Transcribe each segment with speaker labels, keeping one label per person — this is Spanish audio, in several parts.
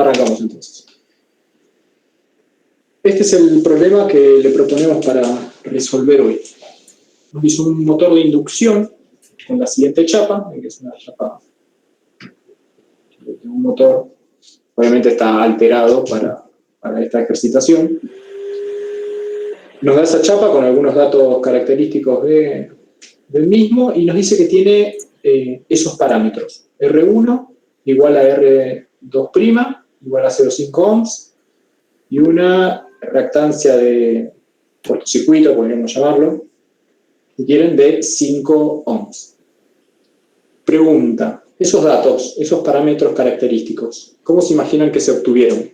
Speaker 1: Arrancamos entonces. Este es el problema que le proponemos para resolver hoy. Nos hizo un motor de inducción con la siguiente chapa, que es una chapa de un motor, obviamente está alterado para esta ejercitación. Nos da esa chapa con algunos datos característicos del mismo y nos dice que tiene esos parámetros. R1 igual a R2' igual a 0,5 ohms y una reactancia de cortocircuito, podríamos llamarlo, si quieren, de 5 ohms. Pregunta, esos datos, esos parámetros característicos, ¿cómo se imaginan que se obtuvieron?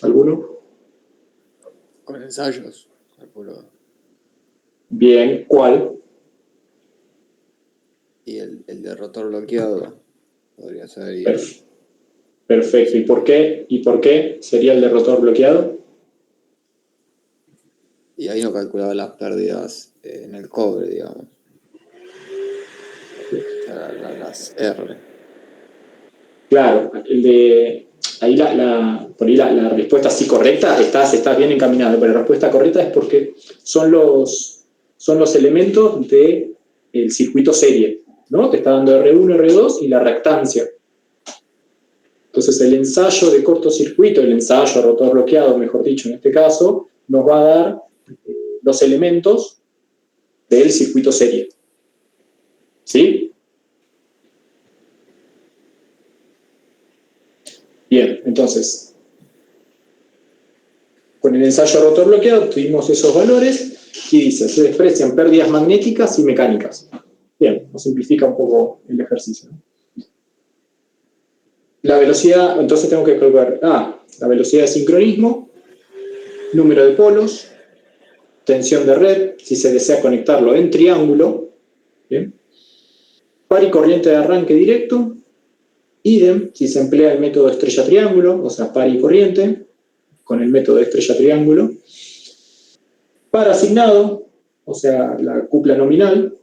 Speaker 1: ¿Alguno?
Speaker 2: Con ensayos.
Speaker 1: Bien, ¿cuál?
Speaker 2: Y el de rotor bloqueado podría ser.
Speaker 1: Perfecto. ¿Y por qué sería el de rotor bloqueado?
Speaker 2: Y ahí no calculaba las pérdidas en el cobre, digamos. Las R.
Speaker 1: Claro, ahí por ahí la respuesta sí correcta, estás bien encaminado, pero la respuesta correcta es porque son los elementos del circuito serie, ¿no? Te está dando R1, R2 y la reactancia. Entonces el ensayo de cortocircuito, el ensayo rotor bloqueado, mejor dicho, en este caso, nos va a dar los elementos del circuito serie. ¿Sí? Bien, entonces, con el ensayo rotor bloqueado obtuvimos esos valores y dice, se desprecian pérdidas magnéticas y mecánicas. Bien, nos simplifica un poco el ejercicio, ¿no? La velocidad, entonces tengo que calcular la velocidad de sincronismo, número de polos, tensión de red, si se desea conectarlo en triángulo, ¿bien? Par y corriente de arranque directo, idem, si se emplea el método estrella-triángulo, o sea, par y corriente, con el método estrella-triángulo. Par asignado, o sea, la cupla nominal.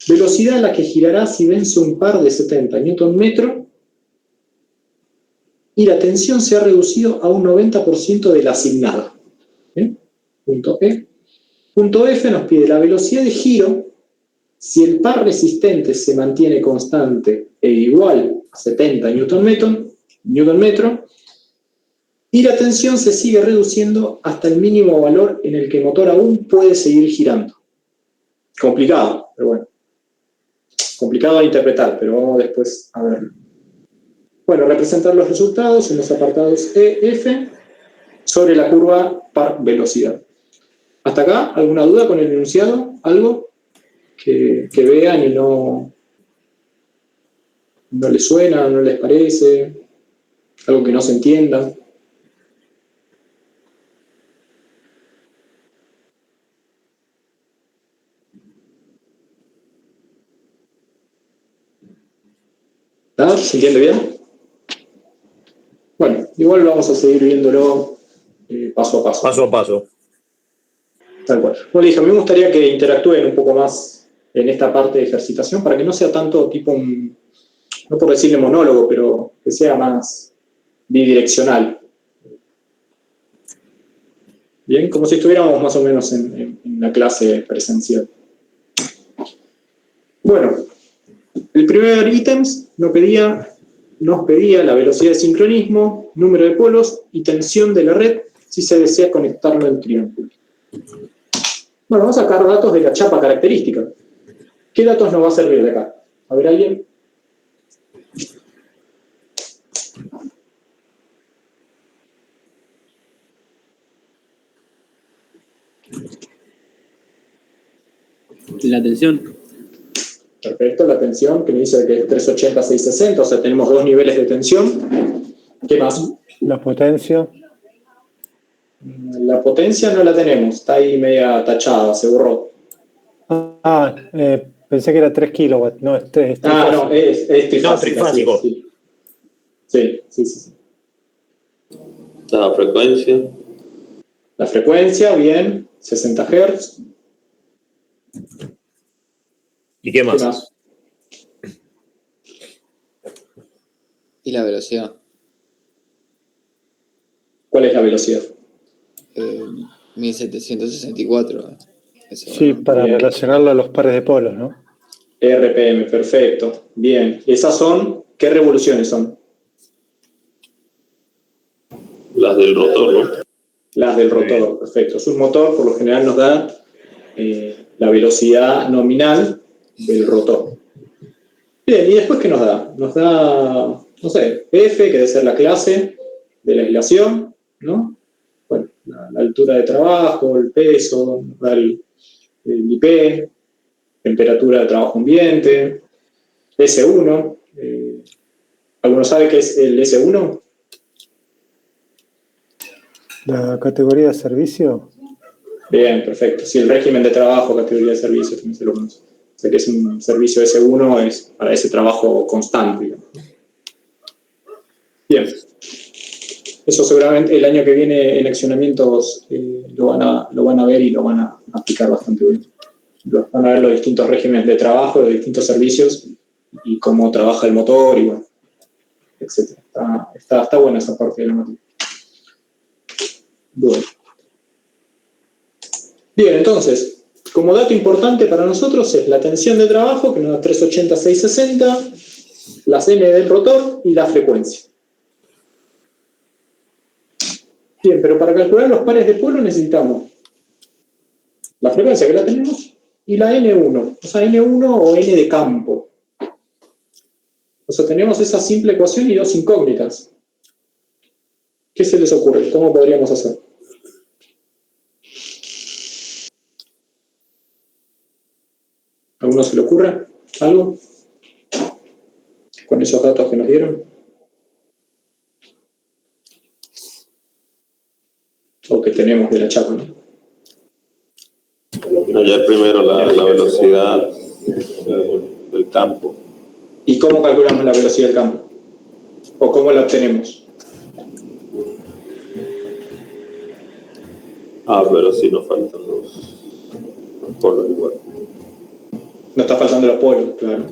Speaker 1: Velocidad a la que girará si vence un par de 70 Nm. Y la tensión se ha reducido a un 90% de la asignada. ¿Bien? Punto E. Punto F nos pide la velocidad de giro si el par resistente se mantiene constante e igual a 70 Nm, y la tensión se sigue reduciendo hasta el mínimo valor en el que el motor aún puede seguir girando. Complicado, pero bueno. Complicado de interpretar, pero vamos después a verlo. Bueno, representar los resultados en los apartados E, F, sobre la curva par velocidad. ¿Hasta acá? ¿Alguna duda con el enunciado? ¿Algo que vean y no les suena, no les parece? ¿Algo que no se entienda? ¿Se entiende bien? Bueno, igual vamos a seguir viéndolo paso a paso.
Speaker 3: Paso a paso.
Speaker 1: Tal cual. Bueno, dije, a mí me gustaría que interactúen un poco más en esta parte de ejercitación para que no sea tanto tipo no por decirle monólogo, pero que sea más bidireccional. Bien, como si estuviéramos más o menos en la clase presencial. Bueno, el primer ítem nos pedía la velocidad de sincronismo, número de polos y tensión de la red si se desea conectarlo en triángulo. Bueno, vamos a sacar datos de la chapa característica. ¿Qué datos nos va a servir de acá? A ver, ¿alguien?
Speaker 4: La tensión.
Speaker 1: Perfecto, la tensión que me dice que es 380, 660, o sea, tenemos dos niveles de tensión. ¿Qué más?
Speaker 5: La potencia.
Speaker 1: La potencia no la tenemos, está ahí media tachada, se borró.
Speaker 5: Pensé que era 3 kilowatts. No, es trifásico.
Speaker 1: No, es trifásico.
Speaker 3: No, trifásico.
Speaker 1: Sí.
Speaker 6: La frecuencia.
Speaker 1: La frecuencia, bien, 60 Hz.
Speaker 3: ¿Y qué
Speaker 1: ¿Qué
Speaker 3: más?
Speaker 1: más?
Speaker 2: Y la velocidad.
Speaker 1: ¿Cuál es la velocidad?
Speaker 2: 1764. Eso,
Speaker 5: Sí,
Speaker 2: ¿no?
Speaker 5: para
Speaker 1: Bien.
Speaker 5: relacionarlo a los pares de polos, ¿no?
Speaker 1: RPM, perfecto. Bien. ¿Esas son? ¿Qué revoluciones son?
Speaker 6: Las del rotor, ¿no?
Speaker 1: Las del rotor, perfecto. Es un motor, por lo general nos da la velocidad nominal del rotor. Bien, ¿y después qué nos da? Nos da, no sé, F, que debe ser la clase de la aislación, ¿no? Bueno, la altura de trabajo, el peso, nos da el IP, temperatura de trabajo ambiente, S1. ¿Alguno sabe qué es el S1?
Speaker 5: La categoría de servicio.
Speaker 1: Bien, perfecto. Sí, el régimen de trabajo, categoría de servicio, también se lo conoce. O sea que es un servicio S1, es para ese trabajo constante, digamos. Bien. Eso seguramente el año que viene en accionamientos lo van a ver y lo van a aplicar bastante bien. Van a ver los distintos regímenes de trabajo, los distintos servicios y cómo trabaja el motor y bueno, etc. Está buena esa parte de la materia. Bueno. Bien, entonces, como dato importante para nosotros es la tensión de trabajo, que nos da 380-660, las N del rotor y la frecuencia. Bien, pero para calcular los pares de polo necesitamos la frecuencia, que la tenemos, y la N1, o sea, N1 o N de campo. O sea, tenemos esa simple ecuación y dos incógnitas. ¿Qué se les ocurre? ¿Cómo podríamos hacer? ¿A alguno se le ocurre algo con esos datos que nos dieron? O que tenemos de la chapa, ¿no?
Speaker 6: Hallar primero la velocidad del campo.
Speaker 1: ¿Y cómo calculamos la velocidad del campo? ¿O cómo la obtenemos?
Speaker 6: Pero sí nos faltan los polos igual.
Speaker 1: Nos está faltando los polos, claro.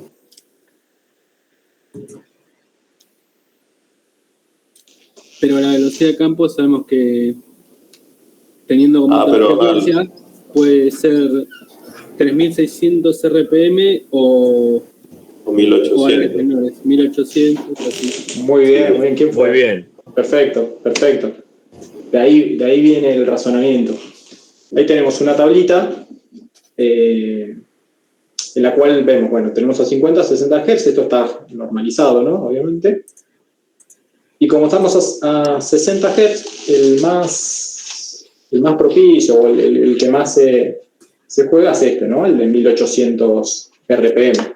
Speaker 4: Pero la velocidad de campo sabemos que teniendo como otra frecuencia puede ser 3600 RPM o
Speaker 6: 1800.
Speaker 4: menores, 1800, así.
Speaker 1: Muy bien. ¿Quién fue?
Speaker 3: Muy bien.
Speaker 1: Perfecto. De ahí viene el razonamiento. Ahí tenemos una tablita en la cual vemos, bueno, tenemos a 50, 60 Hz, esto está normalizado, ¿no? Obviamente. Y como estamos a 60 Hz, el más propicio, o el que más se juega es este, ¿no? El de 1800 RPM.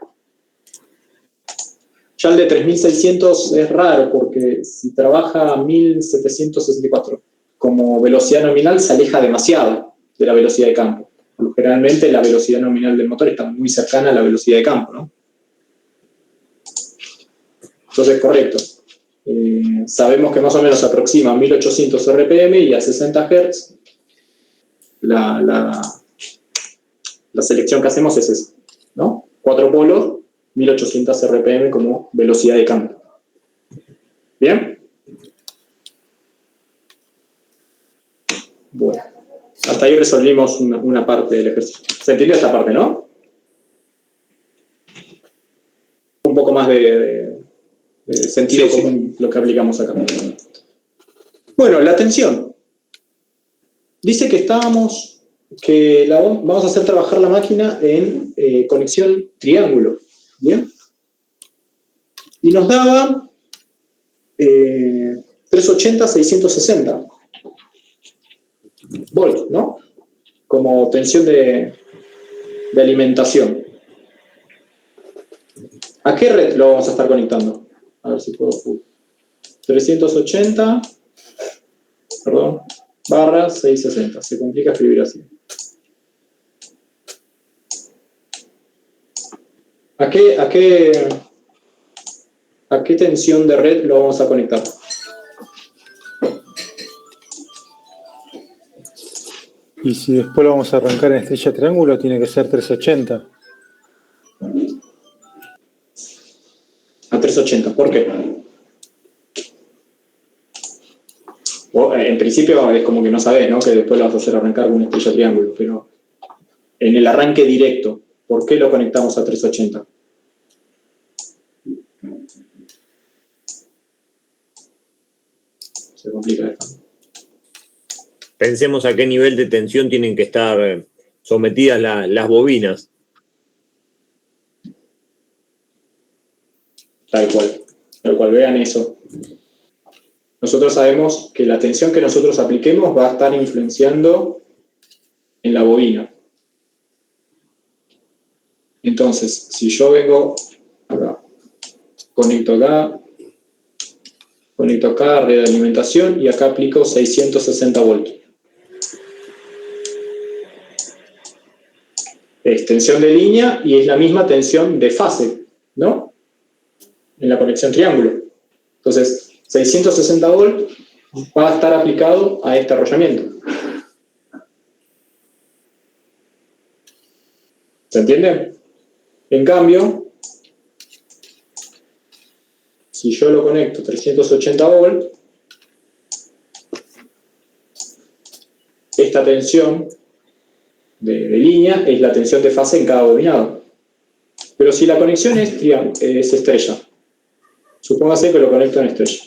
Speaker 1: Ya el de 3600 es raro, porque si trabaja a 1764 como velocidad nominal, se aleja demasiado de la velocidad de campo. Generalmente la velocidad nominal del motor está muy cercana a la velocidad de campo, ¿no? Entonces, correcto. Sabemos que más o menos se aproxima a 1800 RPM y a 60 Hz. La selección que hacemos es esa, ¿no? 4 polos, 1800 RPM como velocidad de campo. ¿Bien? Bueno, hasta ahí resolvimos una parte del ejercicio. ¿Se entendió esta parte, no? Un poco más de sentido común lo que aplicamos acá. Bueno, la tensión. Dice que vamos a hacer trabajar la máquina en conexión triángulo. ¿Bien? Y nos daba 380-660 volts, ¿no? Como tensión de alimentación. ¿A qué red lo vamos a estar conectando? A ver si puedo. 380, barra 660. Se complica escribir así. ¿A qué tensión de red lo vamos a conectar?
Speaker 5: Y si después lo vamos a arrancar en estrella triángulo, tiene que ser 380.
Speaker 1: A 380, ¿por qué? En principio es como que no sabés, ¿no? Que después lo vas a hacer arrancar con una estrella triángulo, pero en el arranque directo, ¿por qué lo conectamos a 380? Se complica esto.
Speaker 3: Pensemos a qué nivel de tensión tienen que estar sometidas las bobinas.
Speaker 1: Tal cual, vean eso. Nosotros sabemos que la tensión que nosotros apliquemos va a estar influenciando en la bobina. Entonces, si yo vengo acá, conecto acá, red de alimentación, y acá aplico 660 voltios. Es tensión de línea y es la misma tensión de fase, ¿no? En la conexión triángulo. Entonces, 660 volts va a estar aplicado a este arrollamiento. ¿Se entiende? En cambio, si yo lo conecto a 380 volts, esta tensión de línea es la tensión de fase en cada bobinado. Pero si la conexión es estrella, supóngase que lo conecto en estrella.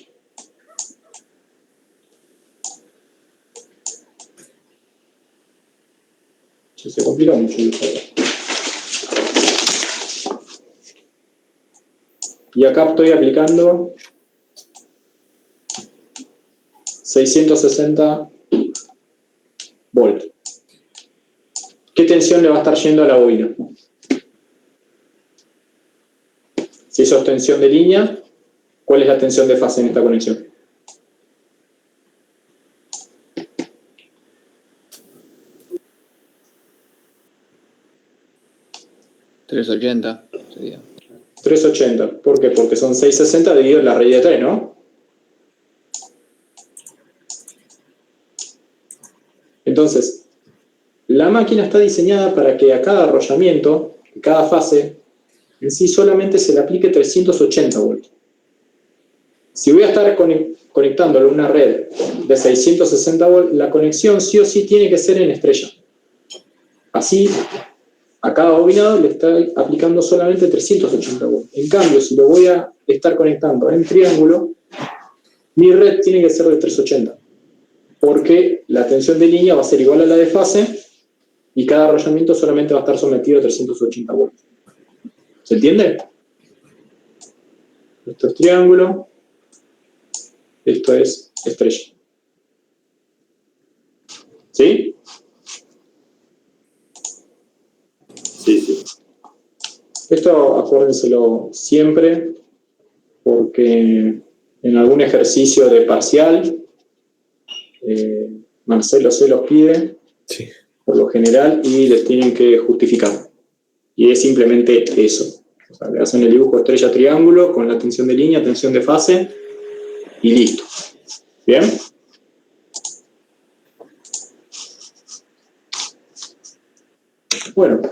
Speaker 1: Se complica mucho. Y acá estoy aplicando 660 volts. ¿Qué tensión le va a estar yendo a la bobina? Si eso es tensión de línea, ¿cuál es la tensión de fase en esta conexión?
Speaker 2: $380 sería.
Speaker 1: 380. ¿Por qué? Porque son 660 dividido en la raíz de 3, ¿no? Entonces, la máquina está diseñada para que a cada arrollamiento, a cada fase, en sí solamente se le aplique 380 voltios. Si voy a estar conectándolo a una red de 660 volts, la conexión sí o sí tiene que ser en estrella. Así, a cada bobinado le estoy aplicando solamente 380 volts. En cambio, si lo voy a estar conectando en triángulo, mi red tiene que ser de 380. Porque la tensión de línea va a ser igual a la de fase y cada arrollamiento solamente va a estar sometido a 380 volts. ¿Se entiende? Esto es triángulo. Esto es estrella. ¿Sí?
Speaker 6: Sí.
Speaker 1: Esto acuérdenselo siempre, porque en algún ejercicio de parcial, Marcelo se los pide,
Speaker 3: Sí.
Speaker 1: por lo general, y les tienen que justificar. Y es simplemente eso. O sea, le hacen el dibujo estrella-triángulo con la tensión de línea, tensión de fase, y listo. ¿Bien? Bueno,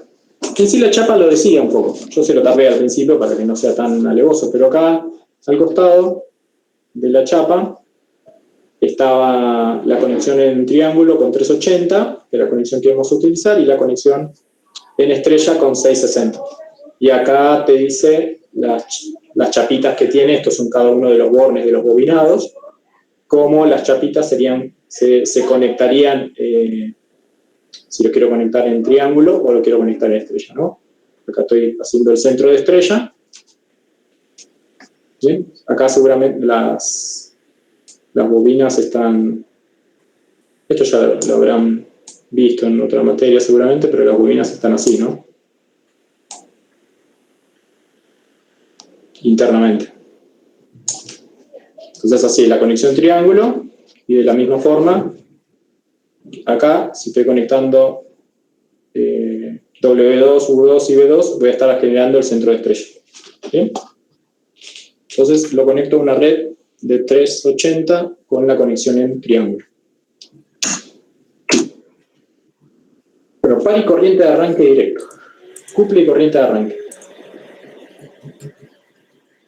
Speaker 1: en sí la chapa lo decía un poco. Yo se lo tapé al principio para que no sea tan alevoso, pero acá, al costado de la chapa, estaba la conexión en triángulo con 380, que es la conexión que vamos a utilizar, y la conexión en estrella con 660. Y acá te dice las chapitas que tiene, estos son cada uno de los bornes de los bobinados, cómo las chapitas se conectarían, si lo quiero conectar en triángulo o lo quiero conectar en estrella, ¿no? Acá estoy haciendo el centro de estrella. ¿Bien? Acá seguramente las bobinas están... Esto ya lo habrán visto en otra materia seguramente, pero las bobinas están así, ¿no? Internamente. Entonces así, la conexión triángulo, y de la misma forma, acá, si estoy conectando W2, U2 y B2, voy a estar generando el centro de estrella. ¿Bien? Entonces lo conecto a una red de 380 con la conexión en triángulo. Bueno, par y corriente de arranque directo. Couple y corriente de arranque.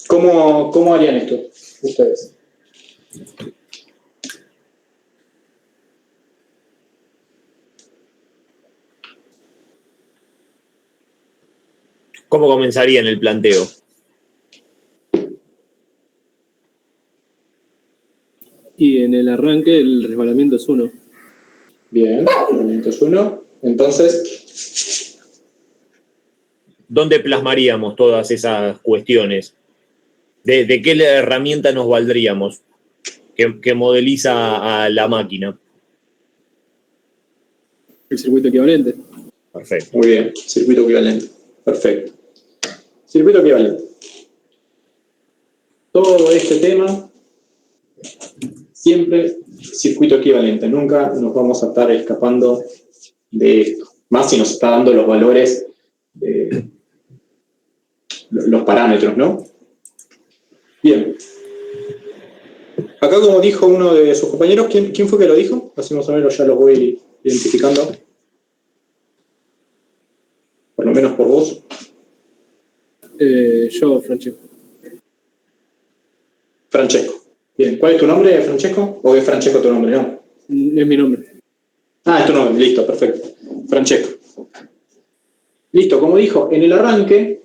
Speaker 1: ¿Cómo harían esto ustedes?
Speaker 3: ¿Cómo comenzaría en el planteo?
Speaker 4: Y en el arranque el resbalamiento es 1.
Speaker 1: Bien, resbalamiento es 1. Entonces,
Speaker 3: ¿Dónde plasmaríamos todas esas cuestiones? ¿De qué herramienta nos valdríamos que modeliza a la máquina?
Speaker 4: El circuito equivalente.
Speaker 3: Perfecto.
Speaker 1: muy bien, circuito equivalente. Perfecto. Circuito equivalente. Todo este tema, siempre circuito equivalente. Nunca nos vamos a estar escapando de esto. Más si nos está dando los valores, los parámetros, ¿no? Bien. Acá, como dijo uno de sus compañeros, ¿quién fue que lo dijo? Así más o menos ya los voy identificando. Por lo menos por vos.
Speaker 4: Yo, Francesco.
Speaker 1: Francesco. Bien. ¿Cuál es tu nombre, Francesco? ¿O es Francesco tu nombre? No.
Speaker 4: Es mi nombre.
Speaker 1: Ah, es tu nombre. Listo, perfecto. Francesco. Listo. Como dijo, en el arranque,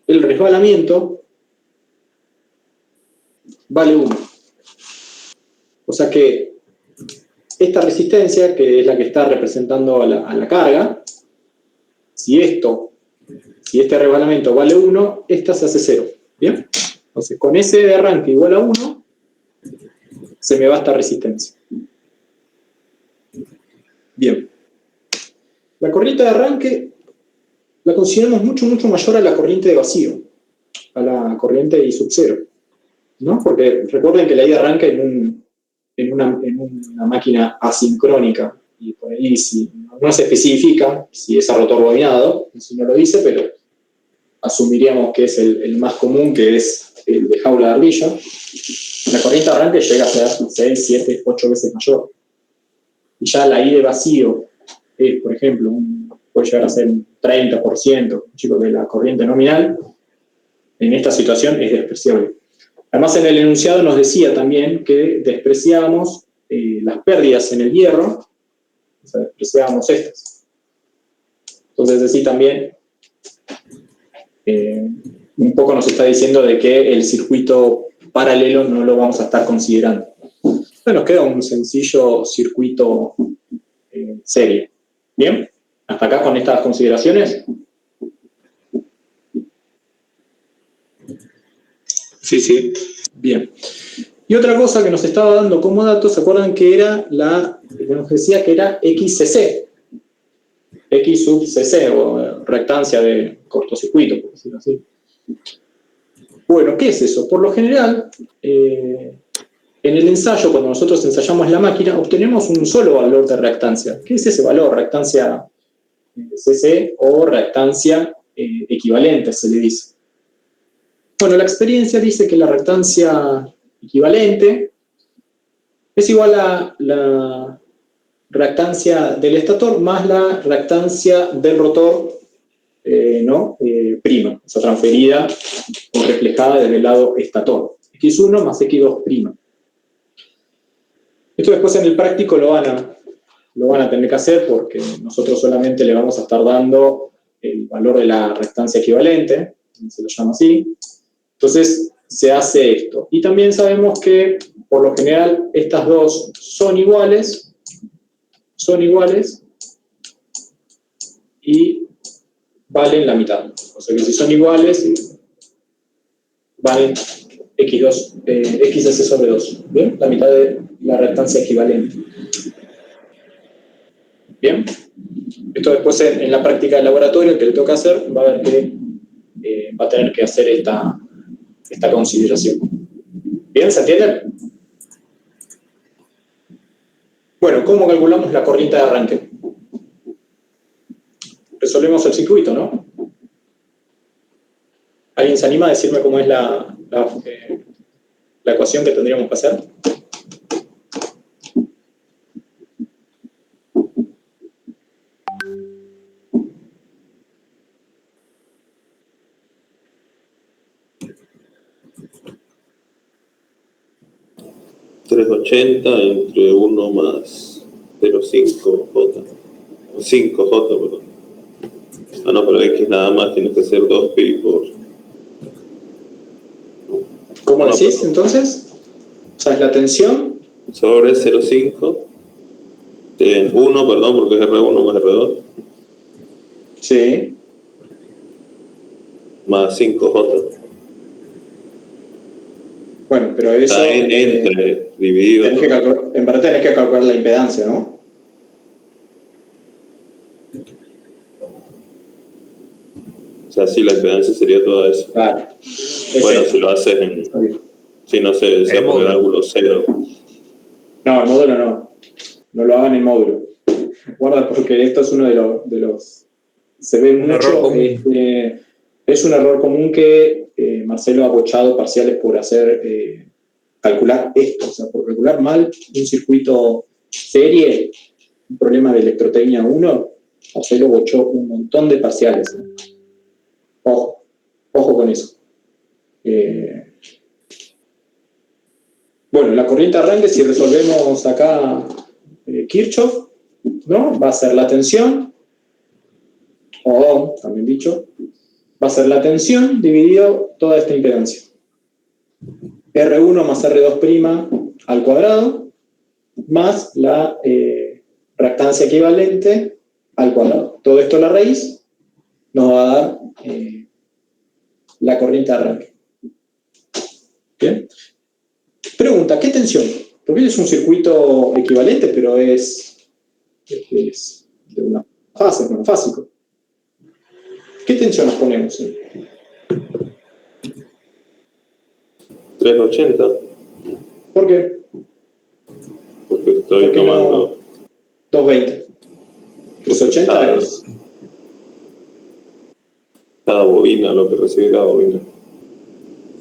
Speaker 1: el resbalamiento vale 1. O sea que esta resistencia, que es la que está representando a la carga, si este resbalamiento vale 1, esta se hace 0. ¿Bien? Entonces, con ese de arranque igual a 1, se me va esta resistencia. Bien. La corriente de arranque la consideramos mucho, mucho mayor a la corriente de vacío, a la corriente I sub 0, ¿no? Porque recuerden que la I de arranque en una máquina asincrónica, y por ahí no se especifica si es a rotor bobinado, si no lo dice, pero asumiríamos que es el más común, que es el de jaula de ardilla. La corriente de arranque llega a ser 6, 7, 8 veces mayor. Y ya la I de vacío es, por ejemplo, puede llegar a ser un 30%, chicos, de la corriente nominal. En esta situación es despreciable. Además, en el enunciado nos decía también que despreciábamos las pérdidas en el hierro, o sea, despreciábamos estas. Entonces, así también un poco nos está diciendo de que el circuito paralelo no lo vamos a estar considerando. Entonces nos queda un sencillo circuito serie. ¿Bien? ¿Hasta acá con estas consideraciones?
Speaker 6: Sí, sí.
Speaker 1: Bien. Y otra cosa que nos estaba dando como dato, ¿se acuerdan que era que nos decía que era XCC? X sub CC, o reactancia de cortocircuito, por decirlo así. Bueno, ¿qué es eso? Por lo general, en el ensayo, cuando nosotros ensayamos la máquina, obtenemos un solo valor de reactancia. ¿Qué es ese valor? Reactancia CC o reactancia equivalente, se le dice. Bueno, la experiencia dice que la reactancia equivalente es igual a la reactancia del estator más la reactancia del rotor prima, o sea, transferida o reflejada desde el lado estator. X1 más X2 prima. Esto después en el práctico lo van a tener que hacer porque nosotros solamente le vamos a estar dando el valor de la reactancia equivalente, se lo llama así. Entonces se hace esto. Y también sabemos que por lo general estas dos son iguales y valen la mitad. O sea que si son iguales, valen XS sobre 2. ¿Bien? La mitad de la reactancia equivalente. ¿Bien? Esto después en la práctica del laboratorio que le toca hacer, va a ver que va a tener que hacer esta consideración. ¿Bien? ¿Se entiende? Bueno, ¿cómo calculamos la corriente de arranque? Resolvemos el circuito, ¿no? ¿Alguien se anima a decirme cómo es la ecuación que tendríamos que hacer?
Speaker 6: 380 entre 1 más 0,5J. 5J, perdón. Ah, no, pero X nada más tiene que ser 2pi por...
Speaker 1: ¿Cómo
Speaker 6: No,
Speaker 1: decís
Speaker 6: pero-
Speaker 1: entonces? O sea, es la tensión.
Speaker 6: Sobre 0,5 en 1, perdón, porque es R1 más R2,
Speaker 1: Sí.
Speaker 6: más 5J.
Speaker 1: Bueno, pero eso.
Speaker 6: Está entre, dividido.
Speaker 1: En verdad tenés que calcular la impedancia, ¿no?
Speaker 6: O sea, sí, la impedancia sería toda eso.
Speaker 1: Claro.
Speaker 6: Bueno, si lo haces en... Si no se desea
Speaker 3: El
Speaker 6: poner
Speaker 3: módulo.
Speaker 6: ángulo cero.
Speaker 1: No, el módulo no. No lo hagan en módulo. Guarda, porque esto es uno de los se ve
Speaker 3: Un
Speaker 1: mucho.
Speaker 3: error común.
Speaker 1: Es un error común que Marcelo ha bochado parciales por hacer calcular esto, o sea, por calcular mal un circuito serie, un problema de electrotecnia 1, Marcelo bochó un montón de parciales. Ojo con eso. Bueno, la corriente de arranque, si resolvemos acá Kirchhoff, ¿no? Va a ser la tensión, o también dicho, va a ser la tensión dividido toda esta impedancia. R1 más R2' al cuadrado, más la reactancia equivalente al cuadrado. Todo esto a la raíz nos va a dar la corriente de arranque. ¿Bien? Pregunta, ¿qué tensión? Porque es un circuito equivalente, pero es de una fase, monofásico. ¿Qué tensión nos ponemos?
Speaker 6: 380,
Speaker 1: ¿Por qué?
Speaker 6: porque estoy
Speaker 1: ¿Por qué no
Speaker 6: tomando...
Speaker 1: 220? 380 es...
Speaker 6: Cada bobina, lo que recibe cada bobina.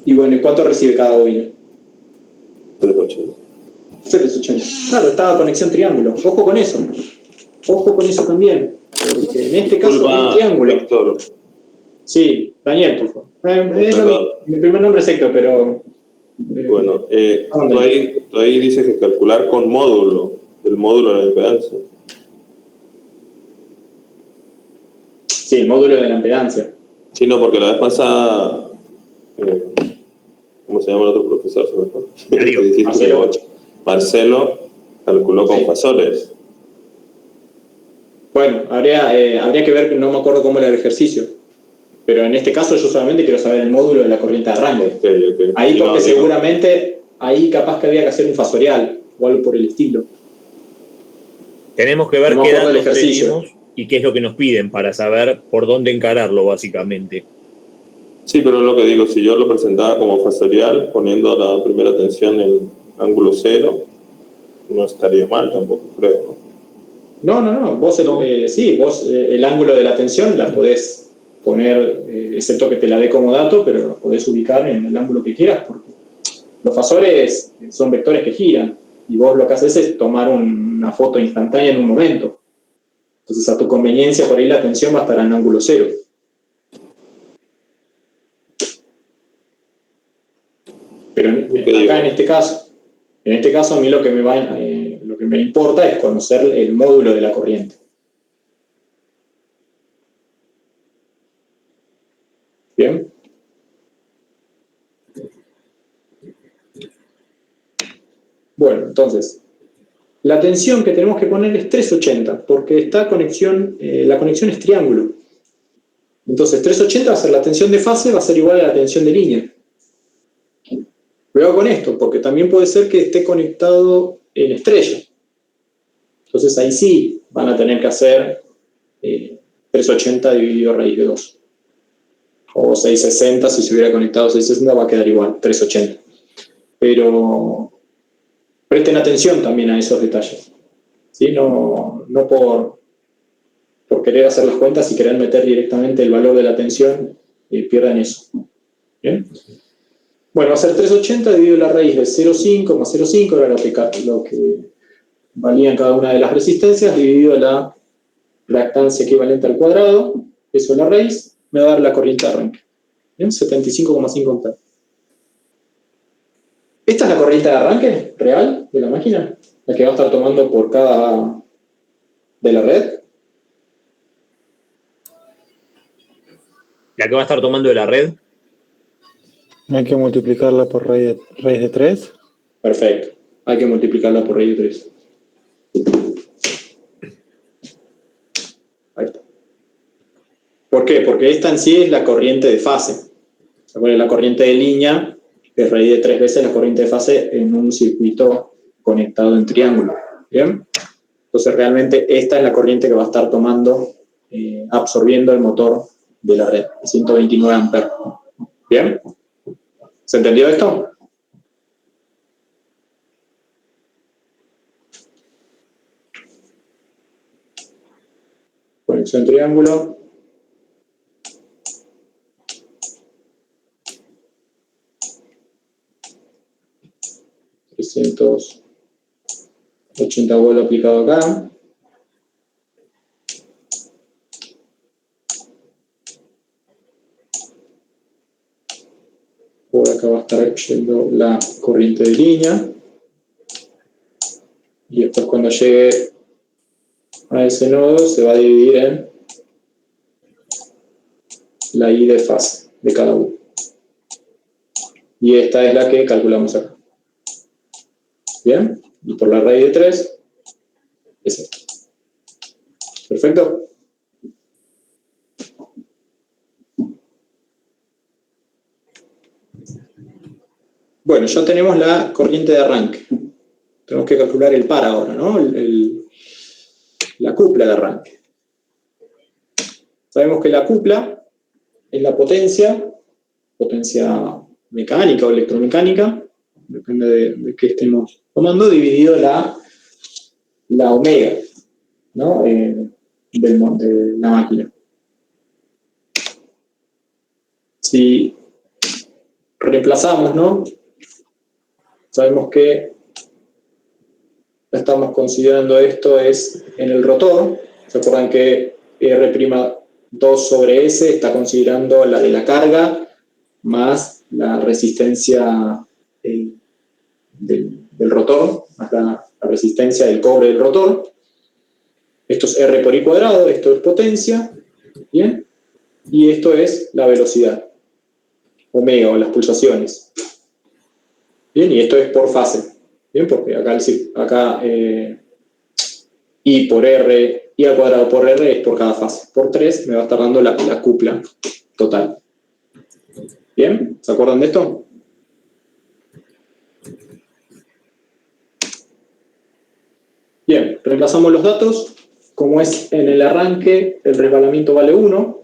Speaker 1: Y bueno, ¿y cuánto recibe cada bobina?
Speaker 6: 380.
Speaker 1: 380. Claro, estaba conexión triángulo. Ojo con eso. Ojo con eso también. Porque en este caso
Speaker 6: Disculpa,
Speaker 1: es triángulo.
Speaker 6: Víctor.
Speaker 1: Sí, Daniel, por favor. Mi primer nombre es Héctor, pero...
Speaker 6: Bueno, tú ahí dices que calcular con módulo, el módulo de la impedancia.
Speaker 1: Sí, el módulo de la impedancia.
Speaker 6: Sí, no, porque la vez pasada, ¿cómo se llama el otro profesor? Se me fue.
Speaker 3: Darío.
Speaker 6: Que dijiste
Speaker 1: Marcelo.
Speaker 6: que Marcelo calculó con
Speaker 1: Sí.
Speaker 6: fasores.
Speaker 1: Bueno, habría que ver, no me acuerdo cómo era el ejercicio. Pero en este caso yo solamente quiero saber el módulo de la corriente de arranque.
Speaker 6: Okay.
Speaker 1: Ahí
Speaker 6: Sí,
Speaker 1: porque
Speaker 6: no,
Speaker 1: seguramente, ahí capaz que había que hacer un fasorial o algo por el estilo.
Speaker 3: Tenemos que ver
Speaker 1: No me
Speaker 3: qué
Speaker 1: acuerdo del
Speaker 3: datos
Speaker 1: ejercicio.
Speaker 3: tenemos y qué es lo que nos piden para saber por dónde encararlo, básicamente.
Speaker 6: Sí, pero es lo que digo, si yo lo presentaba como fasorial, poniendo la primera tensión en ángulo cero, no estaría mal tampoco, creo.
Speaker 1: No. Vos, sí, vos el ángulo de la tensión la podés poner, excepto que te la dé como dato, pero la podés ubicar en el ángulo que quieras, porque los fasores son vectores que giran, y vos lo que haces es tomar una foto instantánea en un momento. Entonces, a tu conveniencia, por ahí la tensión va a estar en ángulo cero. Pero acá en este caso a mí lo que me importa es conocer el módulo de la corriente. ¿Bien? Bueno, entonces, la tensión que tenemos que poner es 380, porque la conexión es triángulo. Entonces, 380 va a ser la tensión de fase, va a ser igual a la tensión de línea. Cuidado con esto, porque también puede ser que esté conectado en estrella. Entonces ahí sí van a tener que hacer 380 dividido raíz de 2. O 660, si se hubiera conectado 660 va a quedar igual, 380. Pero presten atención también a esos detalles. ¿Sí? No por querer hacer las cuentas y querer meter directamente el valor de la tensión, pierdan eso. ¿Bien? Bueno, va a ser 380 dividido la raíz de 0,5 más 0,5, era lo que valía cada una de las resistencias, dividido la reactancia equivalente al cuadrado, eso es la raíz, me va a dar la corriente de arranque. ¿Bien? 75,5 amperes. Esta es la corriente de arranque real de la máquina, la que va a estar tomando por cada de la red.
Speaker 3: La que va a estar tomando de la red.
Speaker 5: Hay que multiplicarla por raíz de 3.
Speaker 1: Perfecto. Hay que multiplicarla por raíz de 3. Ahí está. ¿Por qué? Porque esta en sí es la corriente de fase. ¿Se acuerdan? La corriente de línea es raíz de 3 veces la corriente de fase en un circuito conectado en triángulo. ¿Bien? Entonces realmente esta es la corriente que va a estar tomando, absorbiendo el motor de la red, 129 amperes. ¿Bien? ¿Se entendió esto? Conexión triángulo. $380 volts aplicado acá. Por acá va a estar yendo la corriente de línea. Y después cuando llegue a ese nodo se va a dividir en la I de fase de cada uno. Y esta es la que calculamos acá. ¿Bien? Y por la raíz de 3 es esta. ¿Perfecto? Bueno, ya tenemos la corriente de arranque. Tenemos que calcular el par ahora, ¿no? La cupla de arranque. Sabemos que la cupla es la potencia mecánica o electromecánica, depende de qué estemos tomando, dividido la omega, ¿no? De la máquina. Si reemplazamos, ¿no? Sabemos que estamos considerando esto es en el rotor. ¿Se acuerdan que R'2 sobre S está considerando la de la carga más la resistencia del rotor, más la resistencia del cobre del rotor? Esto es R por I cuadrado, esto es potencia, ¿bien? Y esto es la velocidad, omega, o las pulsaciones. Bien, y esto es por fase. Bien, porque acá I por R, I al cuadrado por R es por cada fase. Por 3 me va a estar dando la cupla total. ¿Bien? ¿Se acuerdan de esto? Bien, reemplazamos los datos. Como es en el arranque, el resbalamiento vale 1.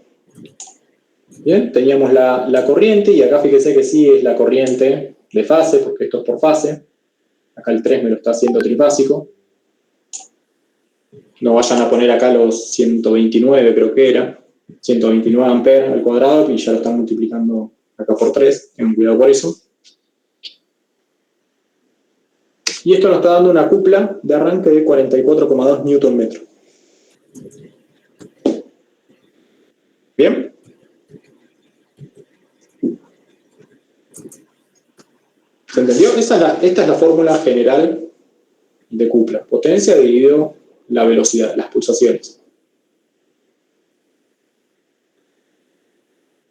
Speaker 1: Bien, teníamos la corriente, y acá fíjese que sí es la corriente de fase, porque esto es por fase. Acá el 3 me lo está haciendo trifásico. No vayan a poner acá los 129, creo que era. 129 amperes al cuadrado, y ya lo están multiplicando acá por 3. Tengan cuidado por eso. Y esto nos está dando una cupla de arranque de 44,2 Nm. ¿Bien? ¿Se entendió? Esta es la fórmula general de cupla. Potencia dividido la velocidad, las pulsaciones.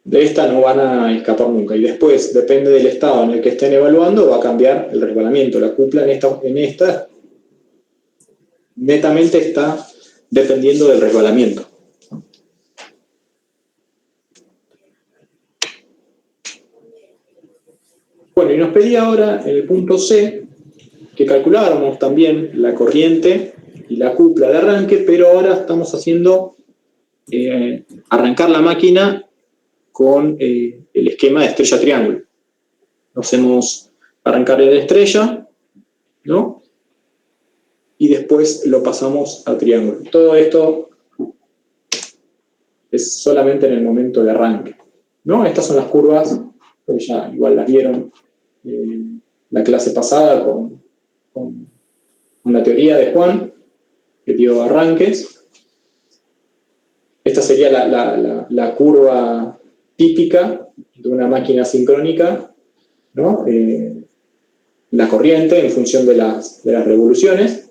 Speaker 1: De esta no van a escapar nunca. Y después, depende del estado en el que estén evaluando, va a cambiar el resbalamiento. La cupla en esta netamente está dependiendo del resbalamiento. Bueno, y nos pedía ahora en el punto C que calculáramos también la corriente y la cupla de arranque, pero ahora estamos haciendo arrancar la máquina con el esquema de estrella-triángulo. Hacemos arrancar de estrella, ¿no? Y después lo pasamos a triángulo. Todo esto es solamente en el momento de arranque, ¿no? Estas son las curvas, que ya igual las vieron la clase pasada con la teoría de Juan, que dio arranques. Esta sería la curva típica de una máquina sincrónica, ¿no? la corriente en función de las revoluciones,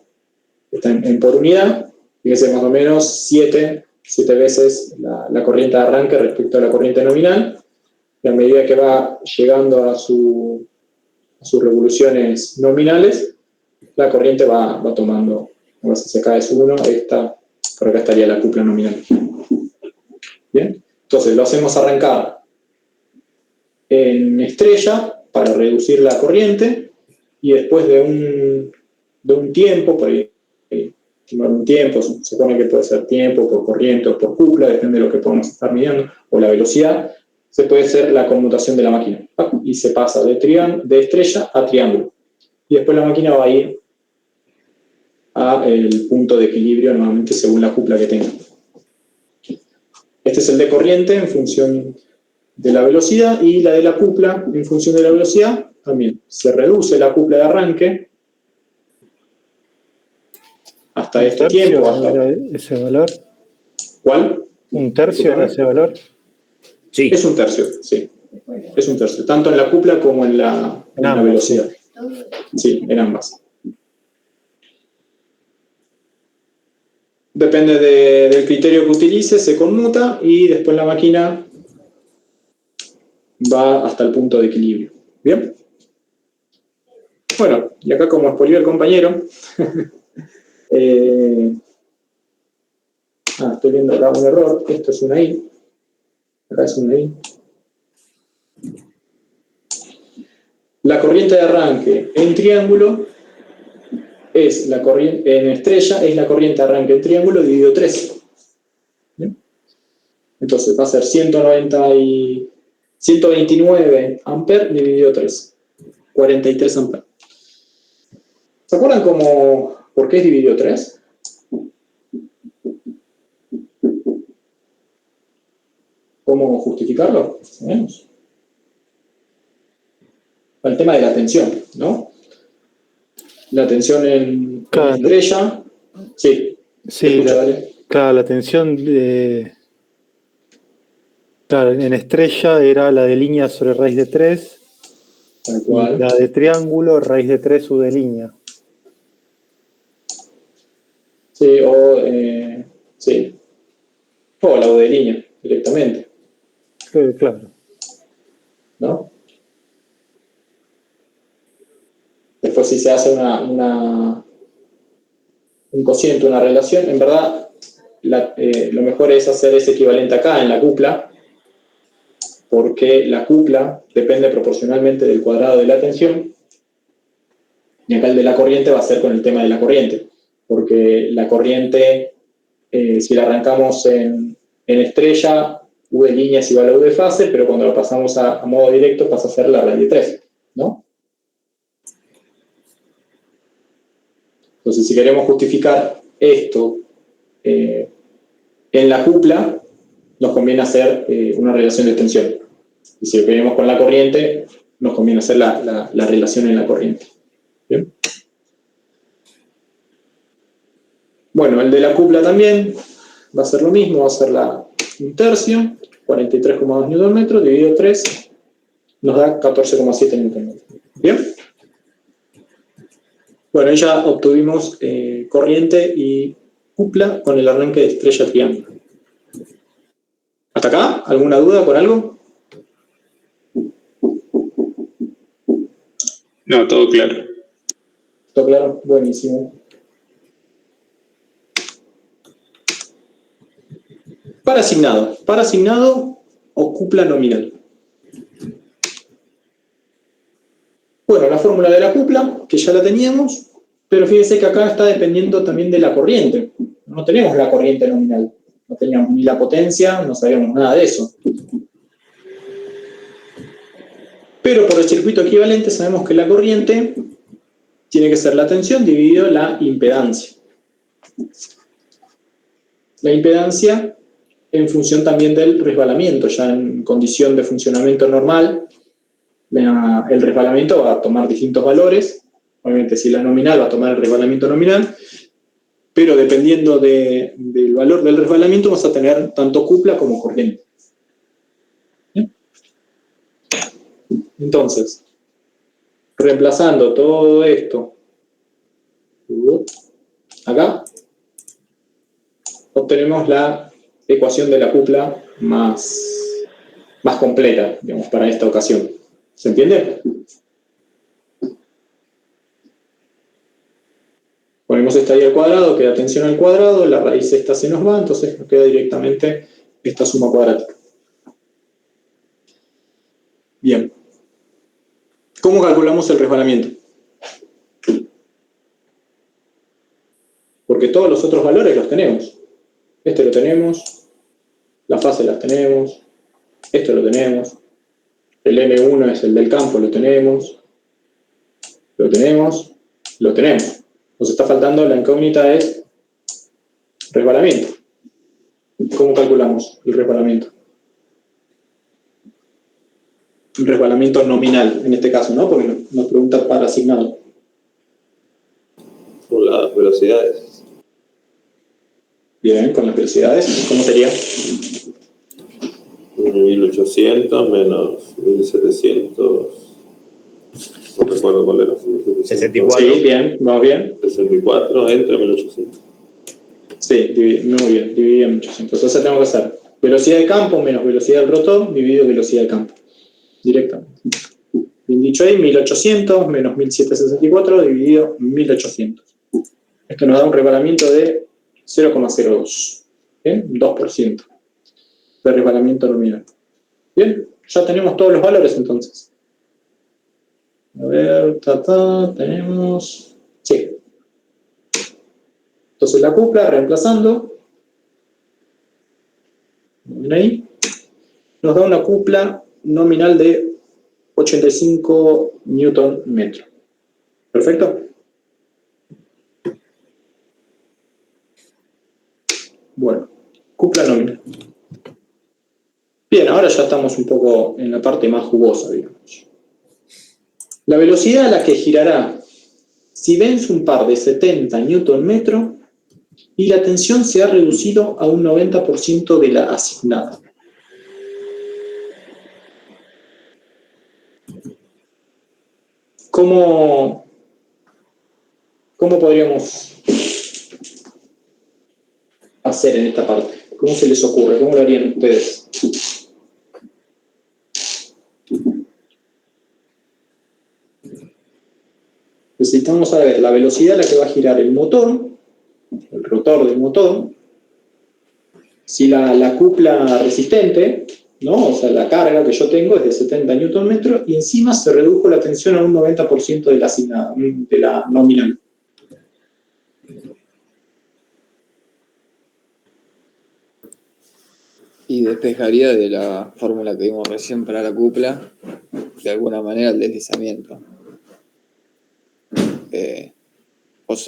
Speaker 1: está en por unidad, fíjense más o menos 7 veces la corriente de arranque respecto a la corriente nominal, y a medida que va llegando a sus revoluciones nominales, la corriente va tomando, si se cae es 1, por acá estaría la cupla nominal. Bien, entonces lo hacemos arrancar en estrella para reducir la corriente, y después de un tiempo, por ahí, un tiempo, se supone que puede ser tiempo por corriente o por cupla, depende de lo que podamos estar midiendo, o la velocidad, se puede hacer la conmutación de la máquina, y se pasa de estrella a triángulo. Y después la máquina va a ir al punto de equilibrio nuevamente según la cupla que tenga. Este es el de corriente en función de la velocidad, y la de la cupla en función de la velocidad también. Se reduce la cupla de arranque hasta este tiempo.
Speaker 5: ¿Era ese valor?
Speaker 1: ¿Cuál?
Speaker 5: ¿Un tercio era ese valor?
Speaker 3: Sí.
Speaker 1: Es un tercio, sí. Es un tercio, tanto en la cupla como en la velocidad. Sí, en ambas. Depende del criterio que utilice, se conmuta y después la máquina va hasta el punto de equilibrio. ¿Bien? Bueno, y acá como expolió el compañero, estoy viendo acá un error, esto es una I, acá es una I. La corriente de arranque en triángulo es la corriente, en estrella es la corriente de arranque en triángulo dividido 3. ¿Bien? Entonces va a ser 129 amperes dividido 3, 43 amperes. ¿Se acuerdan por qué es dividido 3? ¿Cómo justificarlo? ¿Sabemos? El tema de la tensión, ¿no? La tensión en estrella. Sí.
Speaker 5: Sí, claro, la tensión claro, en estrella era la de línea sobre raíz de 3.
Speaker 1: Tal cual.
Speaker 5: Y la de triángulo, raíz de 3 u de línea.
Speaker 1: Sí, sí. O la U de línea, directamente.
Speaker 5: Claro.
Speaker 1: ¿No? Después si se hace un cociente, una relación, en verdad lo mejor es hacer ese equivalente acá en la cupla, porque la cupla depende proporcionalmente del cuadrado de la tensión, y acá el de la corriente va a ser con el tema de la corriente, porque la corriente, si la arrancamos en estrella, U de línea es igual a U de fase, pero cuando lo pasamos a modo directo pasa a ser la raíz de 3, ¿no? Entonces, si queremos justificar esto en la cupla, nos conviene hacer una relación de tensión. Y si lo queremos con la corriente, nos conviene hacer la relación en la corriente. ¿Bien? Bueno, el de la cupla también va a ser lo mismo, va a ser un tercio, 43,2 Nm, dividido 3, nos da 14,7 Nm. ¿Bien? Bueno, ahí ya obtuvimos corriente y cupla con el arranque de estrella triángulo. ¿Hasta acá? ¿Alguna duda por algo?
Speaker 6: No, todo claro.
Speaker 1: ¿Todo claro? Buenísimo. Parasignado o cupla nominal. Bueno, la fórmula de la cupla, que ya la teníamos, pero fíjense que acá está dependiendo también de la corriente. No tenemos la corriente nominal, no teníamos ni la potencia, no sabíamos nada de eso. Pero por el circuito equivalente sabemos que la corriente tiene que ser la tensión dividido la impedancia. La impedancia en función también del resbalamiento, ya en condición de funcionamiento normal, el resbalamiento va a tomar distintos valores. Obviamente si la nominal va a tomar el resbalamiento nominal, pero dependiendo del valor del resbalamiento vamos a tener tanto cupla como corriente. ¿Bien? Entonces, reemplazando todo esto acá, obtenemos la ecuación de la cupla más completa, digamos, para esta ocasión. ¿Se entiende? Ponemos esta y al cuadrado, queda tensión al cuadrado, la raíz esta se nos va, entonces nos queda directamente esta suma cuadrática. Bien. ¿Cómo calculamos el resbalamiento? Porque todos los otros valores los tenemos. Este lo tenemos, las fases las tenemos, esto lo tenemos, el M1 es el del campo, lo tenemos. Nos está faltando la incógnita es resbalamiento. ¿Cómo calculamos el resbalamiento? El resbalamiento nominal, en este caso, ¿no? Porque nos pregunta para asignado.
Speaker 6: Por las velocidades.
Speaker 1: Bien, con las velocidades, ¿cómo sería?
Speaker 6: 1800 menos 1700. No recuerdo cuál era.
Speaker 3: 64.
Speaker 1: Sí, bien, vamos bien.
Speaker 6: 64 entre 1800.
Speaker 1: Sí, muy bien, dividido en 800. Entonces tengo que hacer velocidad de campo menos velocidad del rotor dividido velocidad del campo. Directamente. Bien dicho ahí, 1800 menos 1764 dividido 1800. Esto nos da un resbalamiento de 0,02. ¿Bien? 2% de resbalamiento nominal. Bien, ya tenemos todos los valores entonces. A ver, tenemos... Sí. Entonces la cupla, reemplazando, ¿ven ahí? Nos da una cupla nominal de 85 Newton metro. ¿Perfecto? Bueno, cupla nominal. Bien, ahora ya estamos un poco en la parte más jugosa, digamos. La velocidad a la que girará si vence un par de 70 Newton metro y la tensión se ha reducido a un 90% de la asignada. ¿Cómo podríamos hacer en esta parte? ¿Cómo se les ocurre? ¿Cómo lo harían ustedes? Necesitamos saber la velocidad a la que va a girar el motor, el rotor del motor, si la cupla resistente, ¿no? O sea, la carga que yo tengo es de 70 Nm y encima se redujo la tensión a un 90% de la asignada, de la nominal.
Speaker 2: Y despejaría de la fórmula que vimos recién para la cupla, de alguna manera, el deslizamiento.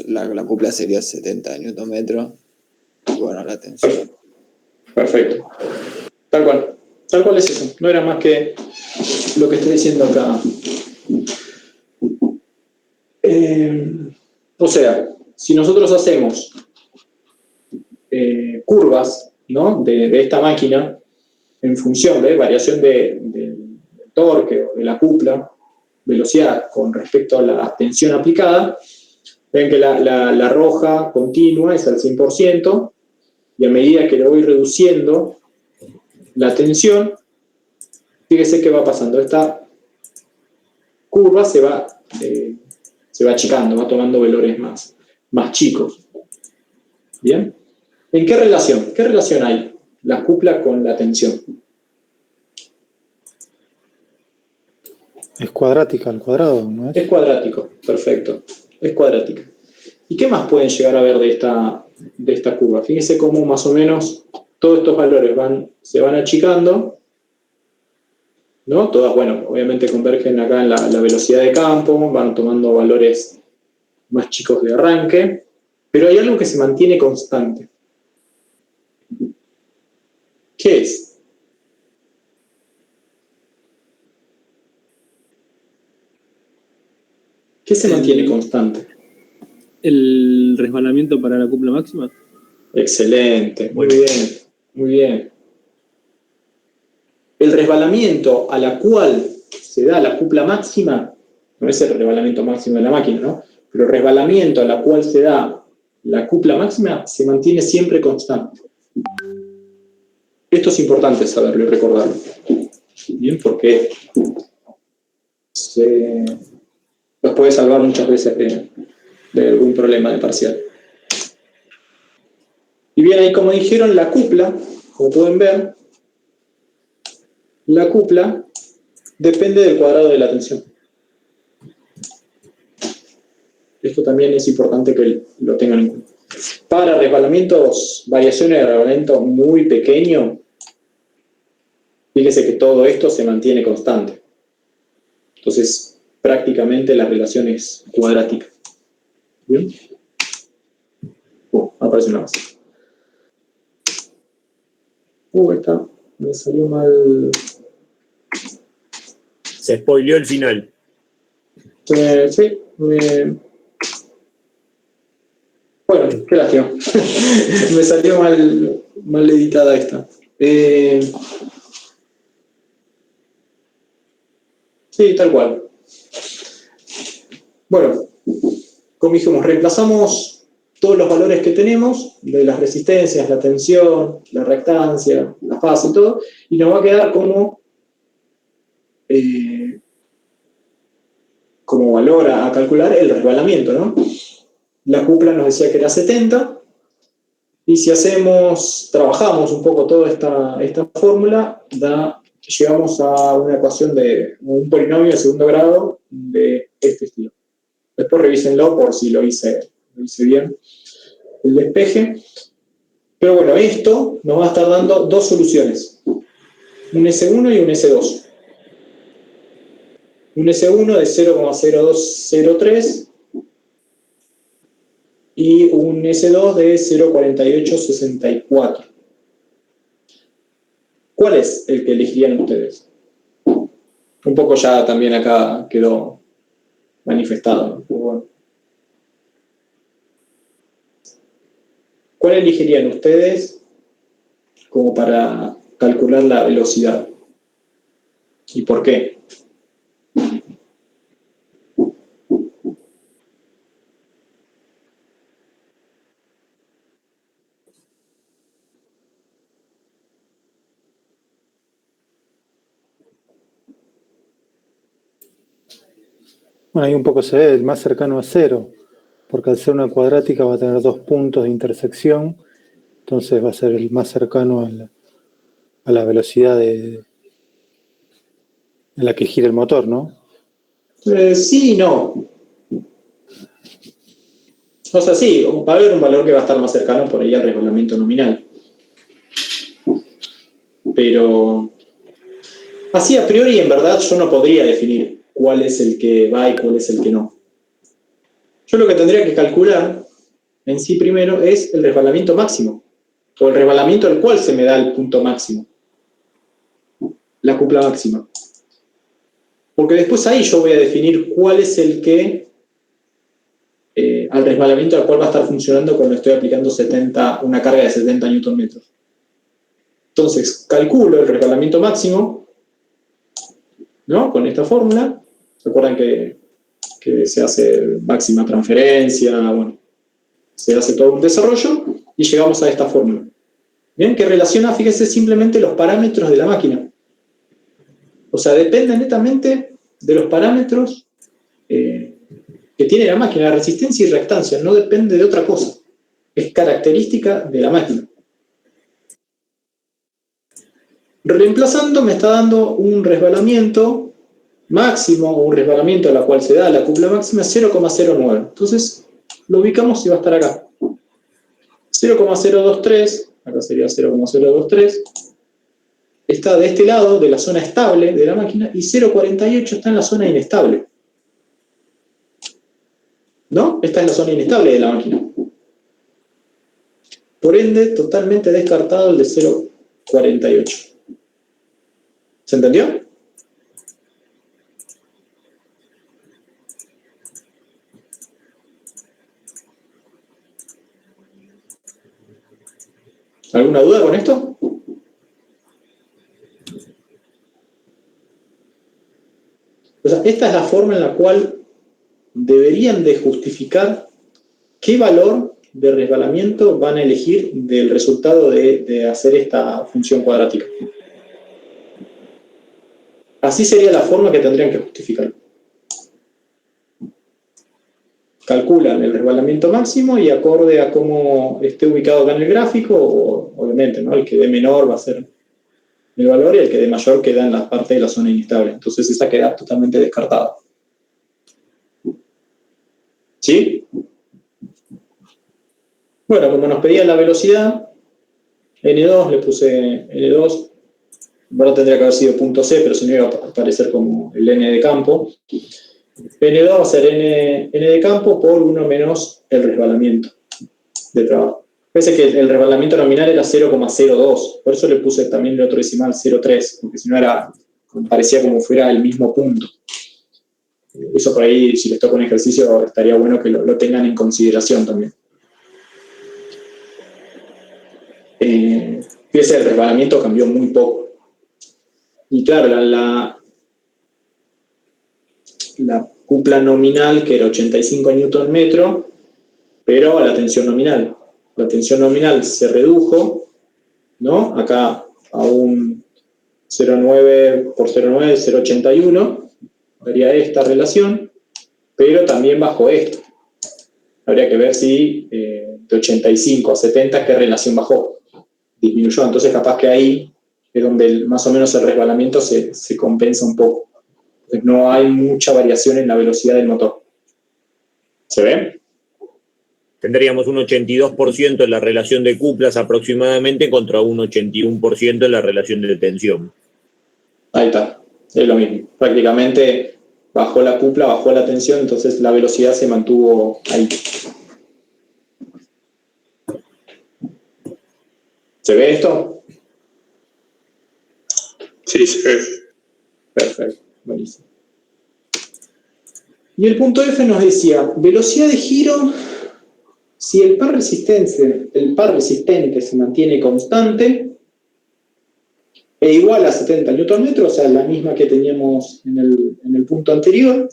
Speaker 2: La cupla sería 70 Nm. Y bueno, la tensión.
Speaker 1: Perfecto. Tal cual. Tal cual es eso. No era más que lo que estoy diciendo acá. O sea, si nosotros hacemos curvas, ¿no? de esta máquina en función de variación del torque o de la cupla, velocidad con respecto a la tensión aplicada, ven que la roja continua es al 100%, y a medida que lo voy reduciendo la tensión, fíjese qué va pasando. Esta curva se va achicando, va tomando valores más chicos. ¿Bien? ¿En qué relación? ¿Qué relación hay la cupla con la tensión?
Speaker 5: Es cuadrática al cuadrado, ¿no es?
Speaker 1: Es cuadrático, perfecto. Es cuadrática. ¿Y qué más pueden llegar a ver de esta curva? Fíjense cómo más o menos todos estos valores se van achicando, ¿no? Todas, bueno, obviamente convergen acá en la velocidad de campo, van tomando valores más chicos de arranque, pero hay algo que se mantiene constante. ¿Qué es? ¿Qué se mantiene constante?
Speaker 4: ¿El resbalamiento para la cupla máxima?
Speaker 1: Excelente, muy bien, muy bien. El resbalamiento a la cual se da la cupla máxima, no es el resbalamiento máximo de la máquina, ¿no? Pero el resbalamiento a la cual se da la cupla máxima se mantiene siempre constante. Esto es importante saberlo y recordarlo. Bien, porque los puede salvar muchas veces de algún problema de parcial. Y bien, ahí como dijeron, la cupla, como pueden ver, la cupla depende del cuadrado de la tensión. Esto también es importante que lo tengan en cuenta. Para resbalamientos, variaciones de resbalamiento muy pequeño, fíjese que todo esto se mantiene constante. Entonces, prácticamente la relación es cuadrática. ¿Bien? Aparece una más. Esta me salió mal.
Speaker 3: Se spoileó el final.
Speaker 1: Sí, bueno, qué lástima. Me salió mal editada esta. Sí, tal cual. Bueno, como dijimos, reemplazamos todos los valores que tenemos, de las resistencias, la tensión, la reactancia, la fase y todo, y nos va a quedar como valor a calcular el resbalamiento, ¿no? La cupla nos decía que era 70, y si trabajamos un poco toda esta fórmula, llegamos a una ecuación de un polinomio de segundo grado de este estilo. Después revísenlo por si lo hice bien el despeje. Pero bueno, esto nos va a estar dando dos soluciones, un S1 y un S2. Un S1 de 0,0203 y un S2 de 0,4864. ¿Cuál es el que elegirían ustedes? Un poco ya también acá quedó manifestado, ¿no? Bueno. ¿Cuál elegirían ustedes como para calcular la velocidad? ¿Y por qué?
Speaker 5: Bueno, ahí un poco se ve el más cercano a 0, porque al ser una cuadrática va a tener 2 puntos de intersección, entonces va a ser el más cercano a la velocidad en la que gira el motor, ¿no?
Speaker 1: Sí y no. O sea, sí, va a haber un valor que va a estar más cercano por ahí al resbalamiento nominal. Pero así a priori, en verdad, yo no podría definir cuál es el que va y cuál es el que no. Yo lo que tendría que calcular en sí primero es el resbalamiento máximo, o el resbalamiento al cual se me da el punto máximo, la cupla máxima. Porque después ahí yo voy a definir cuál es el que, al resbalamiento al cual va a estar funcionando cuando estoy aplicando una carga de 70 Nm. Entonces, calculo el resbalamiento máximo, ¿no? Con esta fórmula. Recuerdan que se hace máxima transferencia, bueno, se hace todo un desarrollo y llegamos a esta fórmula. Bien, que relaciona, fíjense, simplemente los parámetros de la máquina. O sea, depende netamente de los parámetros que tiene la máquina, la resistencia y reactancia, no depende de otra cosa. Es característica de la máquina. Reemplazando me está dando un resbalamiento máximo, o un resbalamiento a la cual se da la cupla máxima, 0,09. Entonces, lo ubicamos y va a estar acá. 0,023, acá sería 0,023, está de este lado, de la zona estable de la máquina, y 0,48 está en la zona inestable. ¿No? Esta es la zona inestable de la máquina. Por ende, totalmente descartado el de 0,48. ¿Se entendió? ¿Alguna duda con esto? sea, esta es la forma en la cual deberían de justificar qué valor de resbalamiento van a elegir del resultado de hacer esta función cuadrática. Así sería la forma que tendrían que justificar. Calculan el resbalamiento máximo y acorde a cómo esté ubicado acá en el gráfico, obviamente, ¿no? El que dé menor va a ser el valor y el que dé mayor queda en la parte de la zona inestable. Entonces esa queda totalmente descartada. ¿Sí? Bueno, como nos pedía la velocidad, N2, le puse N2, ahora tendría que haber sido punto C, pero si no iba a aparecer como el N de campo. N2 va a ser N de campo por 1 menos el resbalamiento de trabajo. Fíjense que el resbalamiento nominal era 0,02, por eso le puse también el otro decimal 0,3, porque si no parecía como fuera el mismo punto. Eso por ahí, si les toca un ejercicio, estaría bueno que lo tengan en consideración también. Fíjense, el resbalamiento cambió muy poco. Y claro, la cupla nominal, que era 85 Nm, pero la tensión nominal. La tensión nominal se redujo, ¿no? Acá a un 0,9 por 0,9, 0,81, daría esta relación, pero también bajó esto. Habría que ver si de 85 a 70, ¿qué relación bajó? Disminuyó, entonces capaz que ahí es donde más o menos el resbalamiento se compensa un poco. Entonces no hay mucha variación en la velocidad del motor. ¿Se ve?
Speaker 3: Tendríamos un 82% en la relación de cuplas aproximadamente contra un 81% en la relación de tensión.
Speaker 1: Ahí está, es lo mismo. Prácticamente bajó la cupla, bajó la tensión, entonces la velocidad se mantuvo ahí. ¿Se ve esto?
Speaker 6: Sí, se ve.
Speaker 1: Perfecto, buenísimo. Y el punto F nos decía, velocidad de giro, si el par resistente se mantiene constante e igual a 70 Nm, o sea, la misma que teníamos en el punto anterior,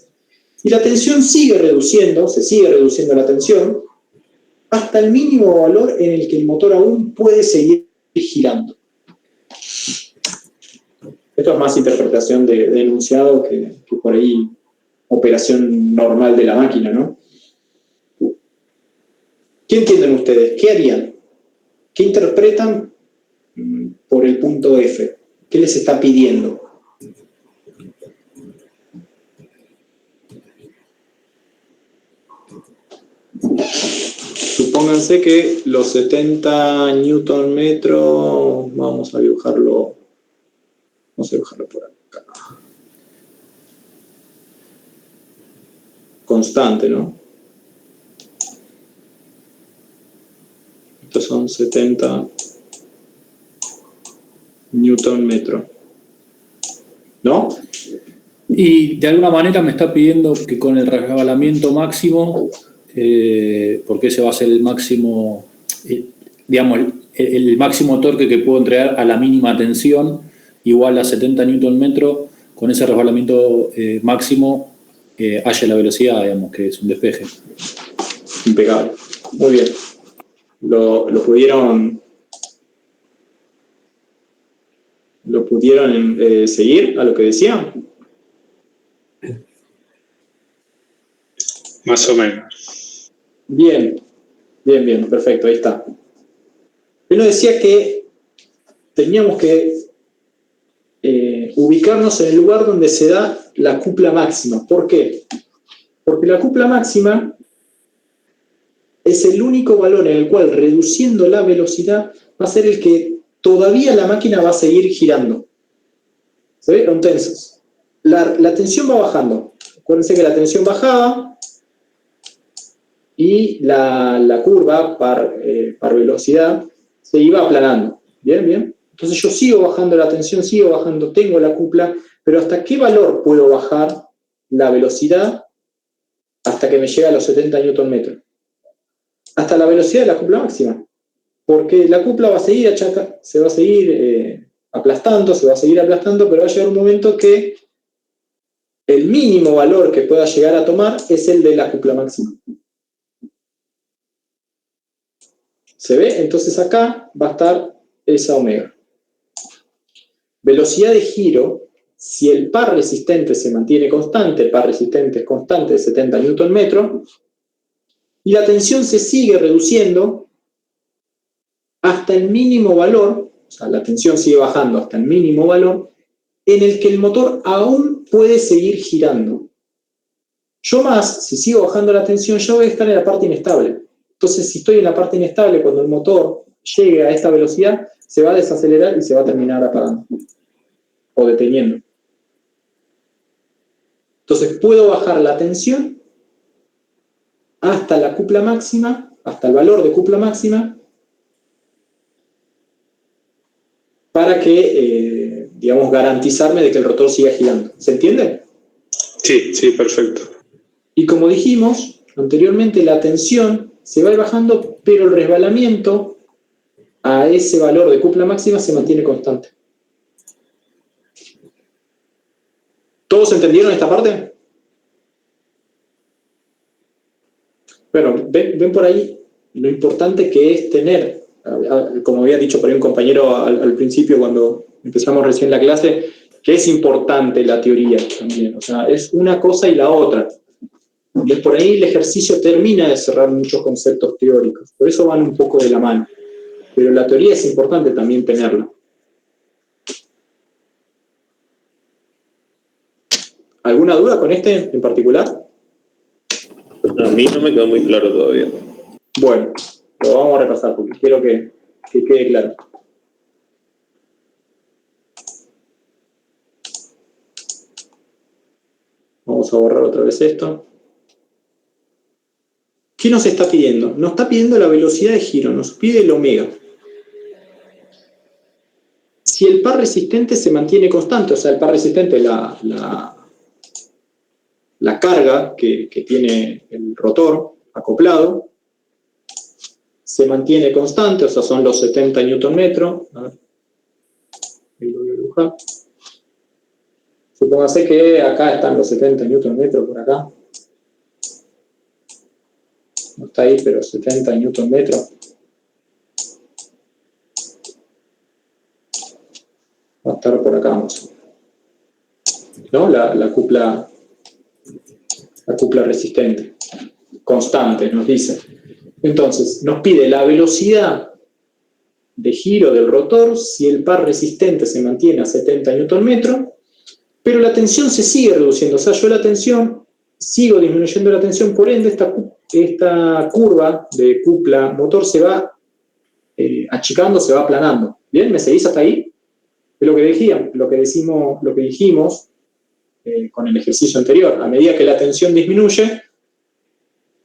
Speaker 1: y la tensión sigue reduciendo, se sigue reduciendo la tensión, hasta el mínimo valor en el que el motor aún puede seguir girando. Esto es más interpretación de enunciado que por ahí operación normal de la máquina, ¿no? ¿Qué entienden ustedes? ¿Qué harían? ¿Qué interpretan por el punto F? ¿Qué les está pidiendo? Supónganse que los 70 Nm, vamos a dibujarlo por acá. Constante, ¿no? Estos son 70 Nm. ¿No?
Speaker 7: Y de alguna manera me está pidiendo que con el resbalamiento máximo, porque ese va a ser el máximo, digamos, el máximo torque que puedo entregar a la mínima tensión, igual a 70 Nm, con ese resbalamiento máximo haya la velocidad, digamos, que es un despeje.
Speaker 1: Impecable. Muy bien. ¿Lo pudieron seguir a lo que decía?
Speaker 6: Más o menos.
Speaker 1: Bien, perfecto, ahí está. Él nos decía que teníamos que ubicarnos en el lugar donde se da la cupla máxima. ¿Por qué? Porque la cupla máxima es el único valor en el cual, reduciendo la velocidad, va a ser el que todavía la máquina va a seguir girando. ¿Se ve? Entonces, la tensión va bajando. Acuérdense que la tensión bajaba y la curva par velocidad se iba aplanando. ¿Bien? Entonces yo sigo bajando la tensión, sigo bajando, tengo la cupla, pero ¿hasta qué valor puedo bajar la velocidad hasta que me llega a los 70 Nm? Hasta la velocidad de la cupla máxima. Porque la cupla va a seguir se va a seguir aplastando, pero va a llegar un momento que el mínimo valor que pueda llegar a tomar es el de la cupla máxima. ¿Se ve? Entonces acá va a estar esa omega. Velocidad de giro, si el par resistente se mantiene constante, el par resistente es constante de 70 Nm, y la tensión se sigue reduciendo hasta el mínimo valor, o sea, la tensión sigue bajando hasta el mínimo valor, en el que el motor aún puede seguir girando. Yo más, si sigo bajando la tensión, yo voy a estar en la parte inestable. Entonces, si estoy en la parte inestable, cuando el motor llegue a esta velocidad, se va a desacelerar y se va a terminar apagando o deteniendo. Entonces, puedo bajar la tensión hasta la cupla máxima, hasta el valor de cupla máxima, para que, digamos, garantizarme de que el rotor siga girando. ¿Se entiende?
Speaker 8: Sí, sí, perfecto.
Speaker 1: Y como dijimos anteriormente, la tensión se va a ir bajando, pero el resbalamiento a ese valor de cupla máxima se mantiene constante. ¿Todos entendieron esta parte? Bueno, ven por ahí lo importante que es tener, como había dicho por ahí un compañero al principio cuando empezamos recién la clase, que es importante la teoría también. O sea, es una cosa y la otra. Y por ahí el ejercicio termina de cerrar muchos conceptos teóricos. Por eso van un poco de la mano. Pero la teoría es importante también tenerla. ¿Alguna duda con este en particular?
Speaker 6: A mí no me quedó muy claro todavía.
Speaker 1: Bueno, lo vamos a repasar porque quiero que quede claro. Vamos a borrar otra vez esto. ¿Qué nos está pidiendo? Nos está pidiendo la velocidad de giro, nos pide el omega. Si el par resistente se mantiene constante, o sea, el par resistente, la carga que tiene el rotor acoplado, se mantiene constante, o sea, son los 70 Nm. A ver, ahí lo voy a dibujar. Supóngase que acá están los 70 Nm por acá. No está ahí, pero 70 Nm. Va a estar por acá, vamos. ¿No? La cupla resistente. Constante, nos dice. Entonces, nos pide la velocidad de giro del rotor si el par resistente se mantiene a 70 Nm, pero la tensión se sigue reduciendo. O sea, yo la tensión, sigo disminuyendo la tensión, por ende esta curva de cupla motor se va achicando, se va aplanando. ¿Bien? ¿Me seguís hasta ahí? Es lo que dijimos con el ejercicio anterior. A medida que la tensión disminuye,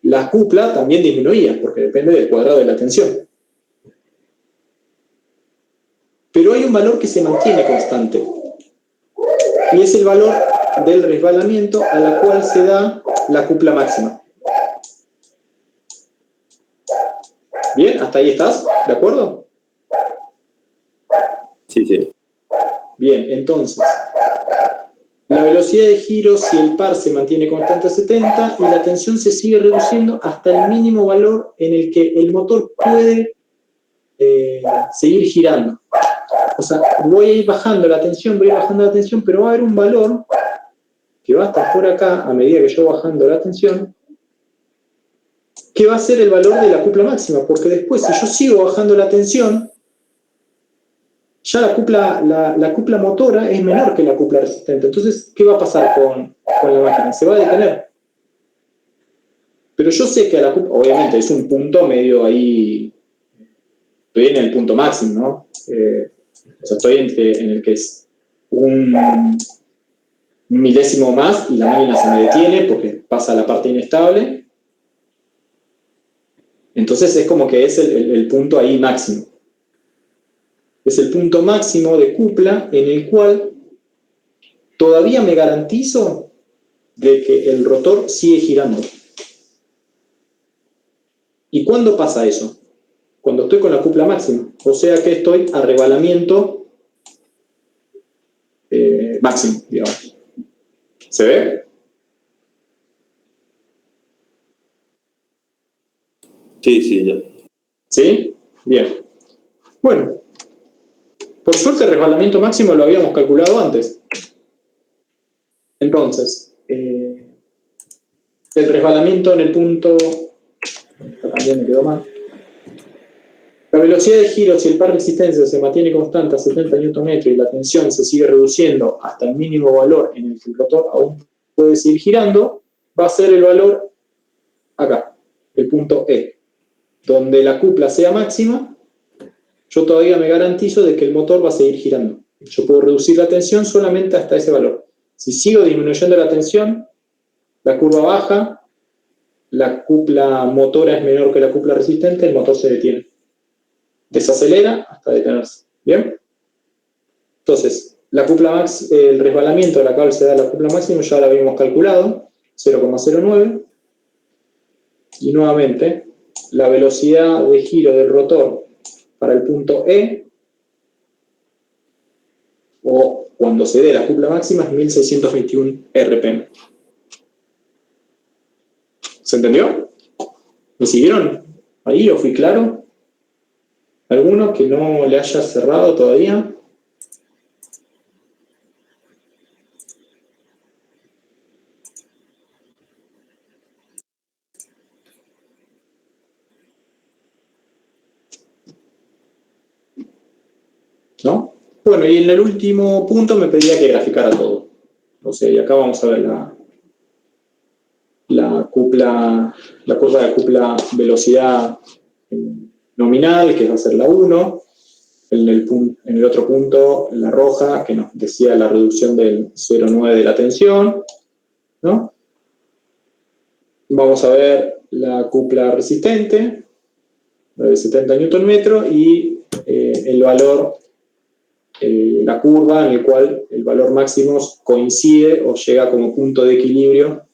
Speaker 1: la cupla también disminuía, porque depende del cuadrado de la tensión. Pero hay un valor que se mantiene constante, y es el valor del resbalamiento a la cual se da la cupla máxima. ¿Bien? ¿Hasta ahí estás? ¿De acuerdo?
Speaker 6: Sí, sí.
Speaker 1: Bien, entonces, la velocidad de giro, si el par se mantiene constante a 70 y la tensión se sigue reduciendo hasta el mínimo valor en el que el motor puede seguir girando. O sea, voy a ir bajando la tensión, pero va a haber un valor que va a estar por acá a medida que yo bajando la tensión, que va a ser el valor de la cupla máxima, porque después, si yo sigo bajando la tensión, ya la cupla motora es menor que la cupla resistente. Entonces, ¿qué va a pasar con la máquina? Se va a detener. Pero yo sé que a la cupla, obviamente, es un punto medio ahí, estoy en el punto máximo, ¿no? O sea, estoy en el que es un milésimo más y la máquina se me detiene porque pasa a la parte inestable. Entonces es como que es el punto ahí máximo. Es el punto máximo de cupla en el cual todavía me garantizo de que el rotor sigue girando. ¿Y cuándo pasa eso? Cuando estoy con la cupla máxima. O sea que estoy a resbalamiento máximo, digamos. ¿Se ve?
Speaker 6: Sí, ya.
Speaker 1: ¿Sí? Bien. Bueno, por suerte el resbalamiento máximo lo habíamos calculado antes. Entonces, el resbalamiento en el punto... También me quedó mal. La velocidad de giro, si el par de resistencia se mantiene constante a 70 Nm y la tensión se sigue reduciendo hasta el mínimo valor en el que el rotor aún puede seguir girando, va a ser el valor acá, el punto E. Donde la cupla sea máxima, yo todavía me garantizo de que el motor va a seguir girando. Yo puedo reducir la tensión solamente hasta ese valor. Si sigo disminuyendo la tensión, la curva baja, la cupla motora es menor que la cupla resistente, el motor se detiene. Desacelera hasta detenerse. ¿Bien? Entonces, la cupla el resbalamiento a la cual se da la cupla máxima ya la habíamos calculado, 0,09. Y nuevamente, la velocidad de giro del rotor para el punto E, o cuando se dé la cupla máxima, es 1621 RPM. ¿Se entendió? ¿Me siguieron? ¿Ahí o fui claro? ¿Alguno que no le haya cerrado todavía? ¿No? Bueno, y en el último punto me pedía que graficara todo. O sea, y acá vamos a ver la curva de cupla velocidad nominal, que va a ser la 1. En el otro punto, la roja, que nos decía la reducción del 0,9 de la tensión, ¿no? Vamos a ver la cupla resistente, de 70 Nm, y el valor, la curva en el cual el valor máximo coincide o llega como punto de equilibrio.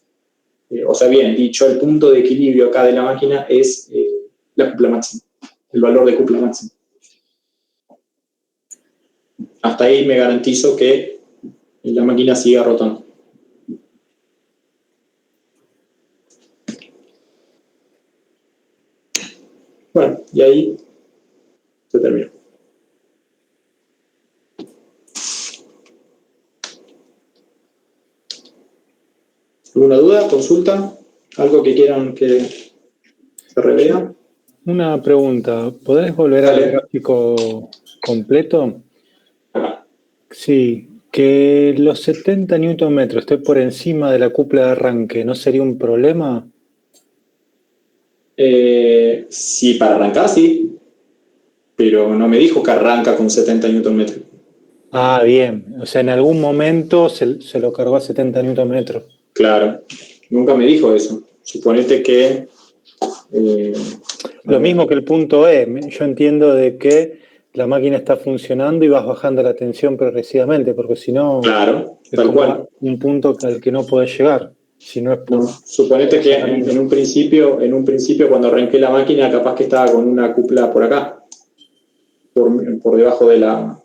Speaker 1: O sea, bien dicho, el punto de equilibrio acá de la máquina es la cupla máxima, el valor de cupla máxima. Hasta ahí me garantizo que la máquina siga rotando. Bueno, y ahí se terminó. ¿Alguna duda? ¿Consulta? ¿Algo que quieran que se revea?
Speaker 5: Una pregunta, ¿podés volver
Speaker 1: Dale.
Speaker 5: al gráfico completo? Sí, que los 70 Nm esté por encima de la cupla de arranque, ¿no sería un problema?
Speaker 1: Sí, para arrancar sí, pero no me dijo que arranca con 70 Nm.
Speaker 5: Ah, bien, o sea, en algún momento se lo cargó a 70 Nm.
Speaker 1: Claro, nunca me dijo eso. Suponete que...
Speaker 5: Lo mismo que el punto E, yo entiendo de que la máquina está funcionando y vas bajando la tensión progresivamente, porque si no,
Speaker 1: claro,
Speaker 5: es
Speaker 1: tal
Speaker 5: como
Speaker 1: cual.
Speaker 5: un punto al que no podés llegar. Si no es por,
Speaker 1: No, suponete que en un principio cuando arranqué la máquina capaz que estaba con una cupla por acá, por debajo de la...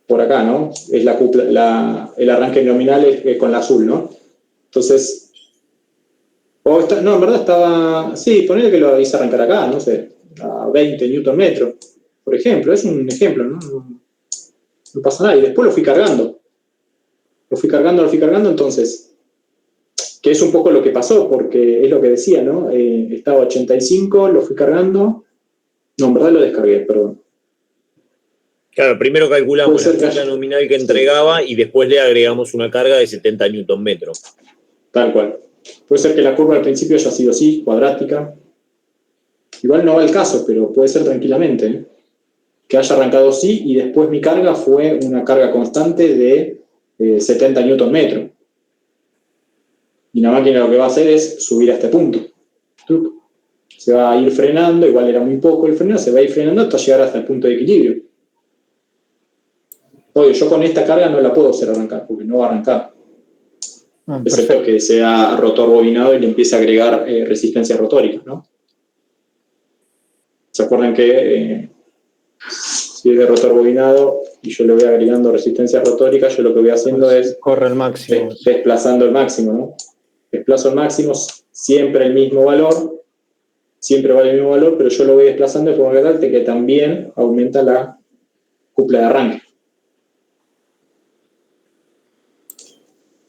Speaker 1: por acá, ¿no? Es la cupla, el arranque nominal es con la azul, ¿no? Entonces, no, en verdad estaba... Sí, ponele que lo hice arrancar acá, no sé, a 20 Nm, por ejemplo. Es un ejemplo, ¿no? No pasa nada. Y después lo fui cargando. Lo fui cargando, entonces... Que es un poco lo que pasó, porque es lo que decía, ¿no? Estaba 85, lo fui cargando. No, en verdad lo descargué, perdón.
Speaker 3: Claro, primero calculamos
Speaker 1: Puede
Speaker 3: la
Speaker 1: ser
Speaker 3: carga nominal que entregaba y después le agregamos una carga de 70 Nm.
Speaker 1: Tal cual. Puede ser que la curva al principio haya sido así, cuadrática. Igual no va el caso, pero puede ser tranquilamente, ¿eh? Que haya arrancado así y después mi carga fue una carga constante de 70 Nm. Y la máquina lo que va a hacer es subir a este punto. Se va a ir frenando, igual era muy poco el freno, se va a ir frenando hasta llegar hasta el punto de equilibrio. Oye, yo con esta carga no la puedo hacer arrancar, porque no va a arrancar. Excepto que sea rotor bobinado y le empiece a agregar resistencia rotórica, ¿no? ¿Se acuerdan que si es de rotor bobinado, y yo le voy agregando resistencias rotóricas, yo lo que voy haciendo es
Speaker 5: Corre el máximo.
Speaker 1: desplazando el máximo, ¿no? Desplazo el máximo, siempre el mismo valor, siempre vale el mismo valor, pero yo lo voy desplazando de forma tal que también aumenta la cupla de arranque.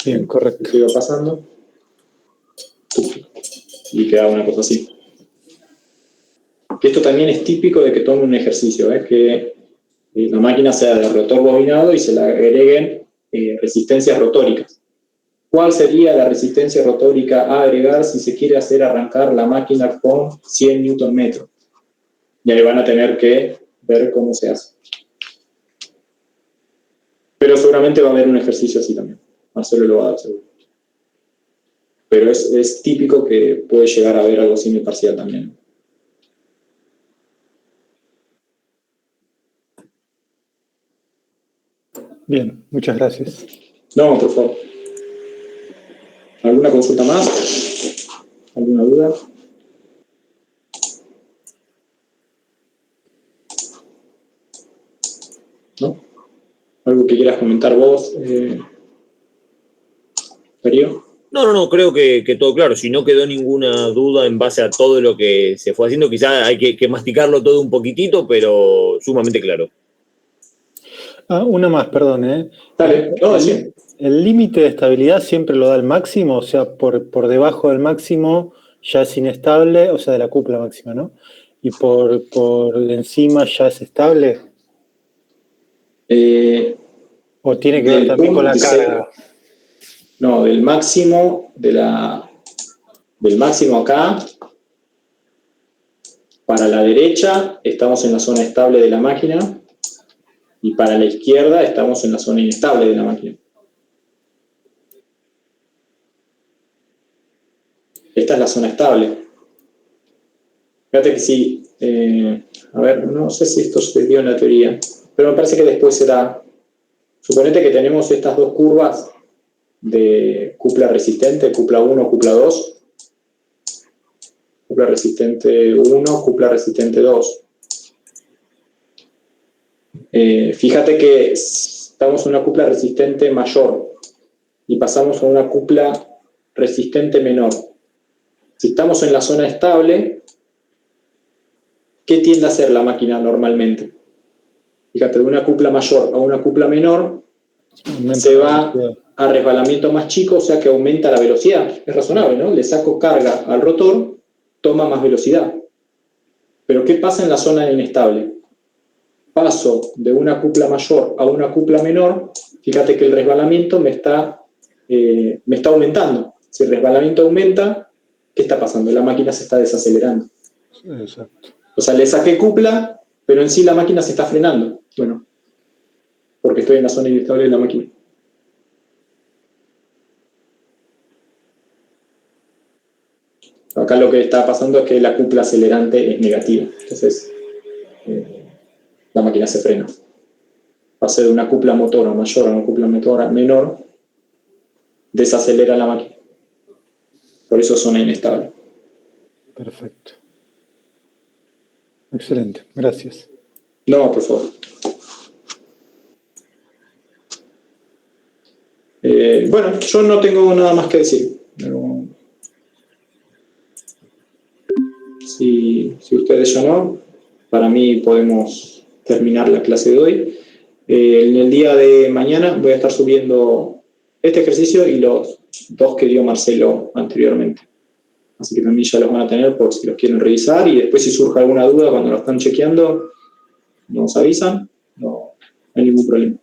Speaker 5: Bien, correcto.
Speaker 1: Sigo pasando. Y queda una cosa así. Esto también es típico de que tome un ejercicio, ¿ves? Que la máquina sea de rotor bobinado y se le agreguen resistencias rotóricas. ¿Cuál sería la resistencia rotórica a agregar si se quiere hacer arrancar la máquina con 100 Nm? Y ahí van a tener que ver cómo se hace. Pero seguramente va a haber un ejercicio así también. Marcelo lo va a dar seguro. Pero es típico que puede llegar a haber algo semiparcial también.
Speaker 5: Bien, muchas gracias.
Speaker 1: No, por favor. ¿Alguna consulta más? ¿Alguna duda? ¿No? ¿Algo que quieras comentar vos, Darío?
Speaker 3: No, creo que todo claro. Si no quedó ninguna duda en base a todo lo que se fue haciendo, quizás hay que masticarlo todo un poquitito, pero sumamente claro.
Speaker 5: Una más, perdón.
Speaker 1: Dale, no, sí.
Speaker 5: El límite de estabilidad siempre lo da el máximo, o sea, por debajo del máximo ya es inestable, o sea, de la cupla máxima, ¿no? Y por encima ya es estable. ¿O tiene que ver también con la carga?
Speaker 1: No, del máximo del máximo acá para la derecha estamos en la zona estable de la máquina y para la izquierda estamos en la zona inestable de la máquina. Esta es la zona estable. Fíjate que sí, a ver, no sé si esto se dio en la teoría, pero me parece que después será. Suponete que tenemos estas dos curvas de cupla resistente, cupla 1, cupla 2. Cupla resistente 1, cupla resistente 2. Fíjate que estamos en una cupla resistente mayor y pasamos a una cupla resistente menor. Si estamos en la zona estable, ¿qué tiende a hacer la máquina normalmente? Fíjate, de una cupla mayor a una cupla menor, se va a resbalamiento más chico, o sea que aumenta la velocidad. Es razonable, ¿no? Le saco carga al rotor, toma más velocidad. Pero ¿qué pasa en la zona inestable? Paso de una cupla mayor a una cupla menor, fíjate que el resbalamiento me está aumentando. Si el resbalamiento aumenta, ¿qué está pasando? La máquina se está desacelerando.
Speaker 5: Exacto.
Speaker 1: O sea, le saqué cupla, pero en sí la máquina se está frenando. Bueno, porque estoy en la zona inestable de la máquina. Acá lo que está pasando es que la cupla acelerante es negativa. Entonces, la máquina se frena. Pase de una cupla motora mayor a una cupla motora menor, desacelera la máquina. Por eso es zona inestable.
Speaker 5: Perfecto. Excelente, gracias.
Speaker 1: No, por favor. Bueno, yo no tengo nada más que decir. Pero si ustedes ya no, para mí podemos terminar la clase de hoy. En el día de mañana voy a estar subiendo este ejercicio y los dos que dio Marcelo anteriormente. Así que también ya los van a tener por si los quieren revisar y después si surge alguna duda cuando lo están chequeando, nos avisan, no hay ningún problema.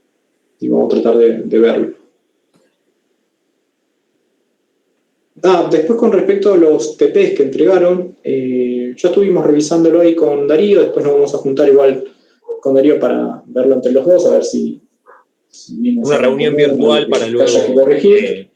Speaker 1: Y vamos a tratar de verlo. Después con respecto a los TPs que entregaron, ya estuvimos revisándolo ahí con Darío, después nos vamos a juntar igual con Darío para verlo entre los dos, a ver si
Speaker 3: una reunión virtual para luego
Speaker 1: haya que corregir.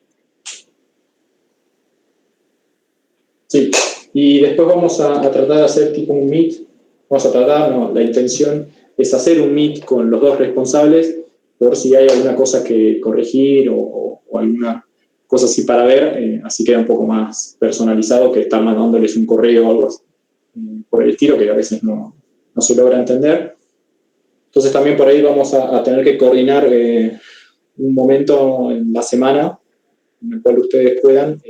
Speaker 1: Sí, y después vamos a tratar de hacer tipo un meet, la intención es hacer un meet con los dos responsables por si hay alguna cosa que corregir o alguna cosa así para ver, así queda un poco más personalizado que estar mandándoles un correo o algo así, por el estilo que a veces no se logra entender. Entonces también por ahí vamos a tener que coordinar un momento en la semana en el cual ustedes puedan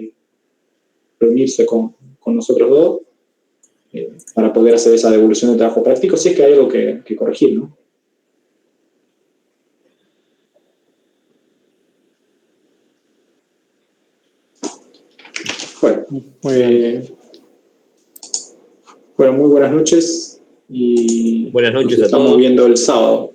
Speaker 1: reunirse con nosotros dos para poder hacer esa devolución de trabajo práctico, si es que hay algo que corregir, ¿no? Bueno,
Speaker 5: Muy bien.
Speaker 1: Bueno, muy buenas noches y
Speaker 3: Buenas noches
Speaker 1: nos
Speaker 3: a
Speaker 1: estamos
Speaker 3: todos.
Speaker 1: viendo el sábado.